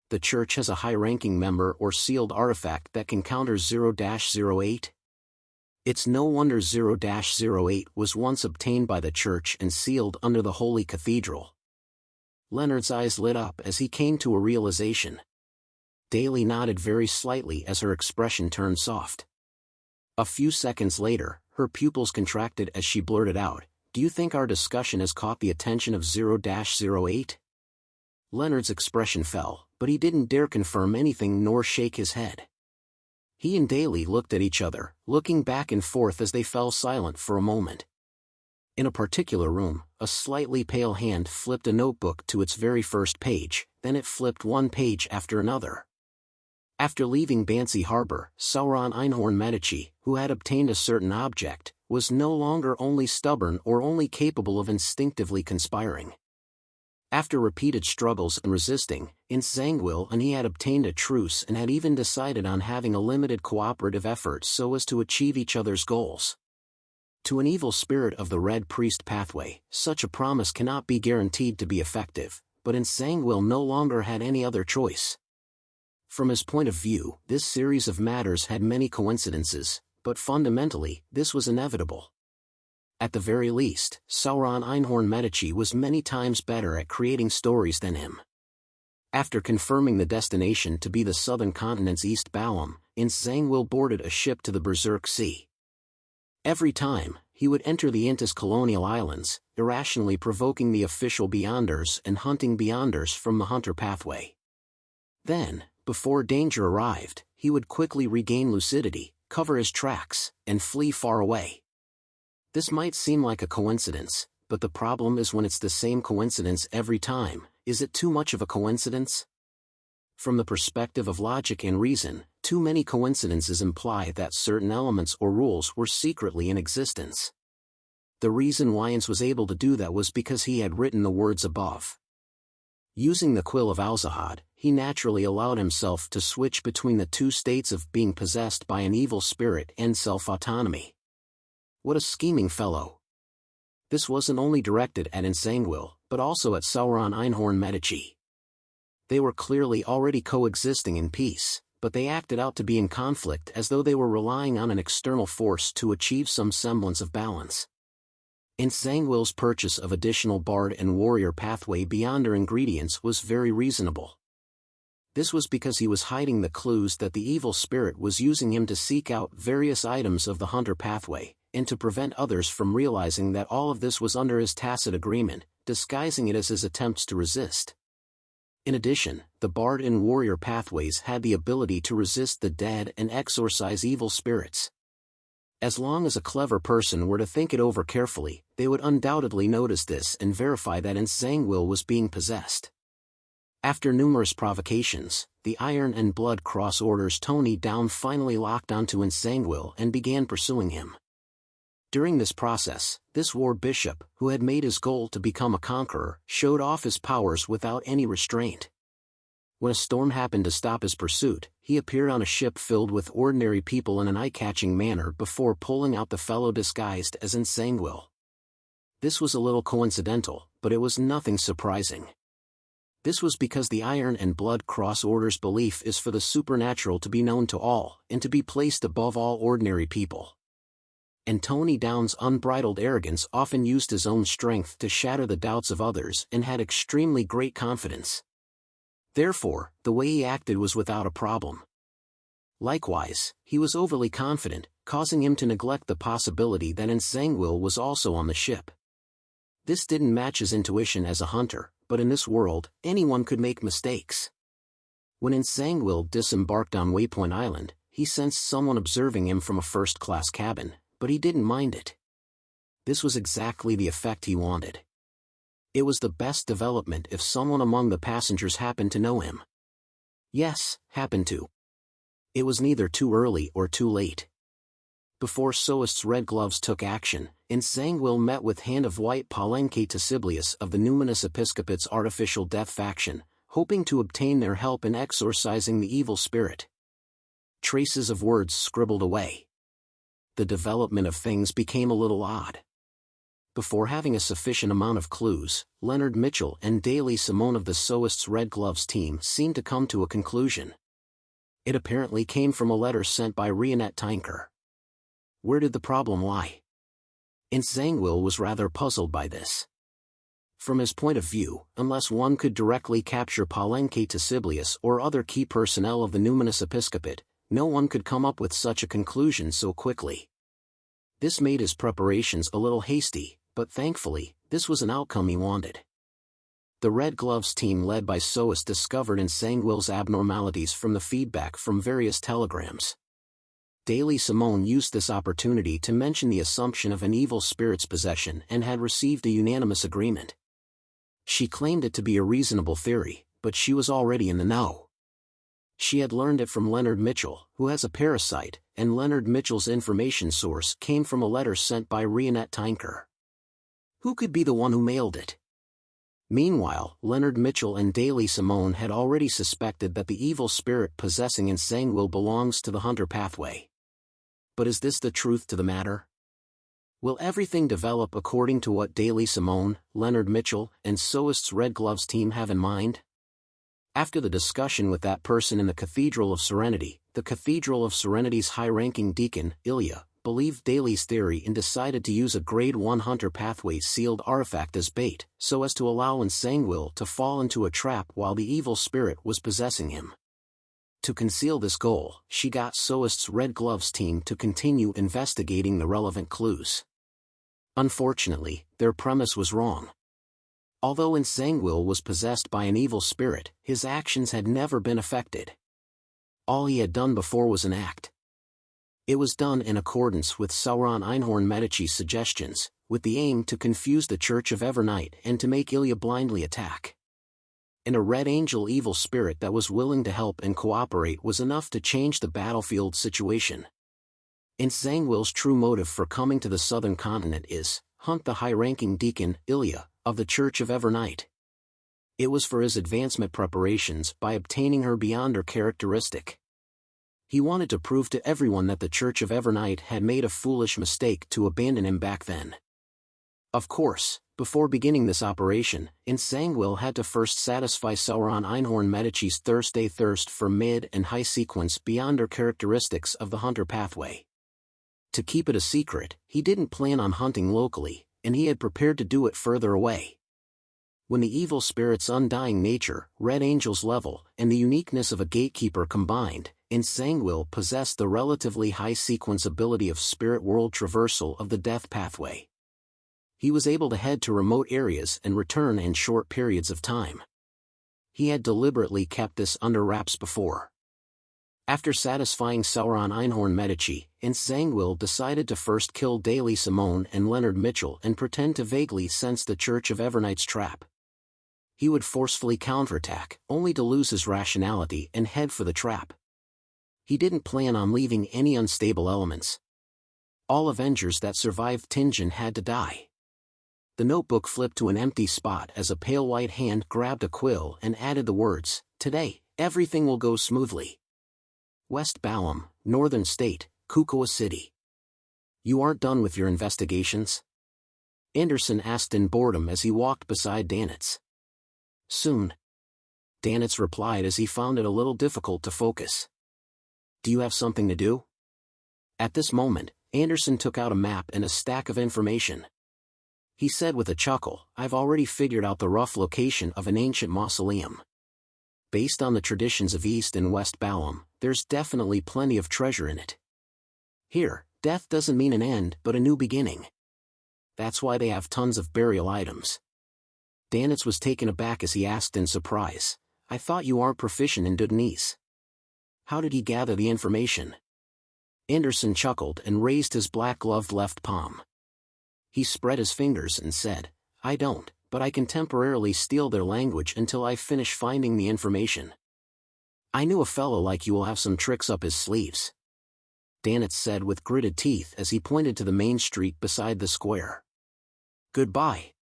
B: The Church has a high-ranking member or sealed artifact that can counter 0-08. It's no wonder 0-08 was once obtained by the Church and sealed under the Holy Cathedral." Leonard's eyes lit up as he came to a realization. Daly nodded very slightly as her expression turned soft. A few seconds later, her pupils contracted as she blurted out, "Do you think our discussion has caught the attention of 0-08? Leonard's expression fell, but he didn't dare confirm anything nor shake his head. He and Daly looked at each other, looking back and forth as they fell silent for a moment. In a particular room, a slightly pale hand flipped a notebook to its very first page, then it flipped one page after another. After leaving Bansi Harbor, Sauron Einhorn Medici, who had obtained a certain object, was no longer only stubborn or only capable of instinctively conspiring. After repeated struggles and resisting, Ensangwil and he had obtained a truce and had even decided on having a limited cooperative effort so as to achieve each other's goals. To an evil spirit of the Red Priest pathway, such a promise cannot be guaranteed to be effective, but Ensangwil no longer had any other choice. From his point of view, this series of matters had many coincidences, but fundamentally, this was inevitable. At the very least, Sauron Einhorn Medici was many times better at creating stories than him. After confirming the destination to be the southern continent's East Balam, Ensangwil boarded a ship to the Berserk Sea. Every time, he would enter the Intis colonial islands, irrationally provoking the official Beyonders and hunting Beyonders from the hunter pathway. Then, before danger arrived, he would quickly regain lucidity, cover his tracks, and flee far away. This might seem like a coincidence, but the problem is when it's the same coincidence every time. Is it too much of a coincidence? From the perspective of logic and reason, too many coincidences imply that certain elements or rules were secretly in existence. The reason Wyans was able to do that was because he had written the words above. Using the quill of Alzahad, he naturally allowed himself to switch between the two states of being possessed by an evil spirit and self-autonomy. What a scheming fellow! This wasn't only directed at Entangled, but also at Sauron Einhorn Medici. They were clearly already coexisting in peace, but they acted out to be in conflict as though they were relying on an external force to achieve some semblance of balance. Entangled's purchase of additional bard and warrior pathway beyond their ingredients was very reasonable. This was because he was hiding the clues that the evil spirit was using him to seek out various items of the hunter pathway, and to prevent others from realizing that all of this was under his tacit agreement, disguising it as his attempts to resist. In addition, the bard and warrior pathways had the ability to resist the dead and exorcise evil spirits. As long as a clever person were to think it over carefully, they would undoubtedly notice this and verify that Entangled was being possessed. After numerous provocations, the Iron and Blood Cross Order's Tony Down finally locked onto Entangled and began pursuing him. During this process, this war bishop, who had made his goal to become a conqueror, showed off his powers without any restraint. When a storm happened to stop his pursuit, he appeared on a ship filled with ordinary people in an eye-catching manner before pulling out the fellow disguised as Entangled. This was a little coincidental, but it was nothing surprising. This was because the Iron and Blood Cross Order's belief is for the supernatural to be known to all, and to be placed above all ordinary people. And Tony Down's unbridled arrogance often used his own strength to shatter the doubts of others and had extremely great confidence. Therefore, the way he acted was without a problem. Likewise, he was overly confident, causing him to neglect the possibility that Entangled was also on the ship. This didn't match his intuition as a hunter, but in this world, anyone could make mistakes. When Entangled disembarked on Waypoint Island, he sensed someone observing him from a first-class cabin, but he didn't mind it. This was exactly the effect he wanted. It was the best development if someone among the passengers happened to know him. Yes, happened to. It was neither too early or too late. Before Soist's Red Gloves took action, Entangled met with Hand of White Palenque Tasiblius of the Numinous Episcopate's Artificial Death faction, hoping to obtain their help in exorcising the evil spirit. Traces of words scribbled away. The development of things became a little odd. Before having a sufficient amount of clues, Leonard Mitchell and Daley Simone of the Soist's Red Gloves team seemed to come to a conclusion. It apparently came from a letter sent by Reinette Tinker. Where did the problem lie? Entangled was rather puzzled by this. From his point of view, unless one could directly capture Palenque Tasiblius or other key personnel of the Numinous Episcopate, no one could come up with such a conclusion so quickly. This made his preparations a little hasty, but thankfully, this was an outcome he wanted. The Red Gloves team led by Soist discovered Entangled's abnormalities from the feedback from various telegrams. Daley Simone used this opportunity to mention the assumption of an evil spirit's possession and had received a unanimous agreement. She claimed it to be a reasonable theory, but she was already in the know. She had learned it from Leonard Mitchell, who has a parasite, and Leonard Mitchell's information source came from a letter sent by Reinette Tinker. Who could be the one who mailed it? Meanwhile, Leonard Mitchell and Daley Simone had already suspected that the evil spirit possessing Entangled belongs to the hunter pathway. But is this the truth to the matter? Will everything develop according to what Daley Simone, Leonard Mitchell, and Soist's Red Gloves team have in mind? After the discussion with that person in the Cathedral of Serenity, the Cathedral of Serenity's high-ranking deacon, Ilya, believed Daley's theory and decided to use a Grade 1 Hunter Pathway sealed artifact as bait, so as to allow Entangled to fall into a trap while the evil spirit was possessing him. To conceal this goal, she got Soist's Red Gloves team to continue investigating the relevant clues. Unfortunately, their premise was wrong. Although Entangled was possessed by an evil spirit, his actions had never been affected. All he had done before was an act. It was done in accordance with Sauron Einhorn Medici's suggestions, with the aim to confuse the Church of Evernight and to make Ilya blindly attack. And a Red Angel evil spirit that was willing to help and cooperate was enough to change the battlefield situation. Zangwill's true motive for coming to the southern continent is, hunt the high-ranking deacon, Ilya, of the Church of Evernight. It was for his advancement preparations by obtaining her beyond her characteristic. He wanted to prove to everyone that the Church of Evernight had made a foolish mistake to abandon him back then. Of course, before beginning this operation, Zangwill had to first satisfy Sauron Einhorn Medici's thirst for mid and high sequence beyond her characteristics of the hunter pathway. To keep it a secret, he didn't plan on hunting locally, and he had prepared to do it further away. When the evil spirit's undying nature, Red Angel's level, and the uniqueness of a gatekeeper combined, Zangwill possessed the relatively high sequence ability of spirit world traversal of the death pathway. He was able to head to remote areas and return in short periods of time. He had deliberately kept this under wraps before. After satisfying Sauron Einhorn Medici, Zangwill decided to first kill Daly Simone and Leonard Mitchell and pretend to vaguely sense the Church of Evernight's trap. He would forcefully counterattack, only to lose his rationality and head for the trap. He didn't plan on leaving any unstable elements. All Avengers that survived Tingen had to die. The notebook flipped to an empty spot as a pale white hand grabbed a quill and added the words, "Today, everything will go smoothly. West Balam, Northern State, Kukua City. You aren't done with your investigations?" Anderson asked in boredom as he walked beside Danitz. "Soon," Danitz replied as he found it a little difficult to focus. "Do you have something to do?" At this moment, Anderson took out a map and a stack of information. He said with a chuckle, "I've already figured out the rough location of an ancient mausoleum. Based on the traditions of East and West Balam, there's definitely plenty of treasure in it. Here, death doesn't mean an end but a new beginning. That's why they have tons of burial items." Danitz was taken aback as he asked in surprise, "I thought you aren't proficient in Dudnese." How did he gather the information? Anderson chuckled and raised his black-gloved left palm. He spread his fingers and said, "I don't, but I can temporarily steal their language until I finish finding the information. I knew a fellow like you will have some tricks up his sleeves," Danitz said with gritted teeth as he pointed to the main street beside the square. "Goodbye."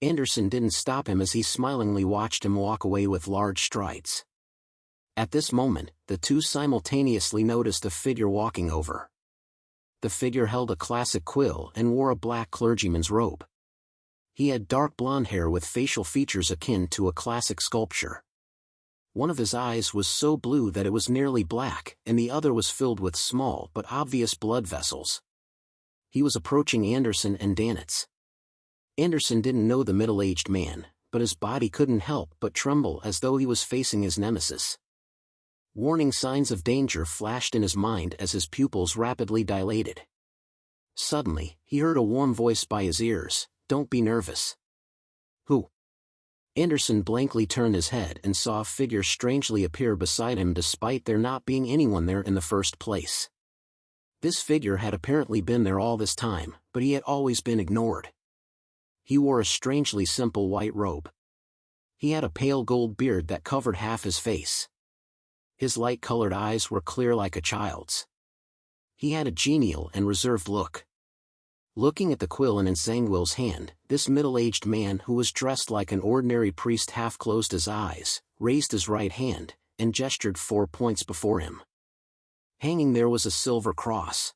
B: Anderson didn't stop him as he smilingly watched him walk away with large strides. At this moment, the two simultaneously noticed a figure walking over. The figure held a classic quill and wore a black clergyman's robe. He had dark blonde hair with facial features akin to a classic sculpture. One of his eyes was so blue that it was nearly black, and the other was filled with small but obvious blood vessels. He was approaching Anderson and Danitz. Anderson didn't know the middle-aged man, but his body couldn't help but tremble as though he was facing his nemesis. Warning signs of danger flashed in his mind as his pupils rapidly dilated. Suddenly, he heard a warm voice by his ears, "Don't be nervous." "Who?" Anderson blankly turned his head and saw a figure strangely appear beside him despite there not being anyone there in the first place. This figure had apparently been there all this time, but he had always been ignored. He wore a strangely simple white robe. He had a pale gold beard that covered half his face. His light-colored eyes were clear like a child's. He had a genial and reserved look. Looking at the quill in Zangwill's hand, this middle-aged man who was dressed like an ordinary priest half closed his eyes, raised his right hand, and gestured 4 points before him. Hanging there was a silver cross.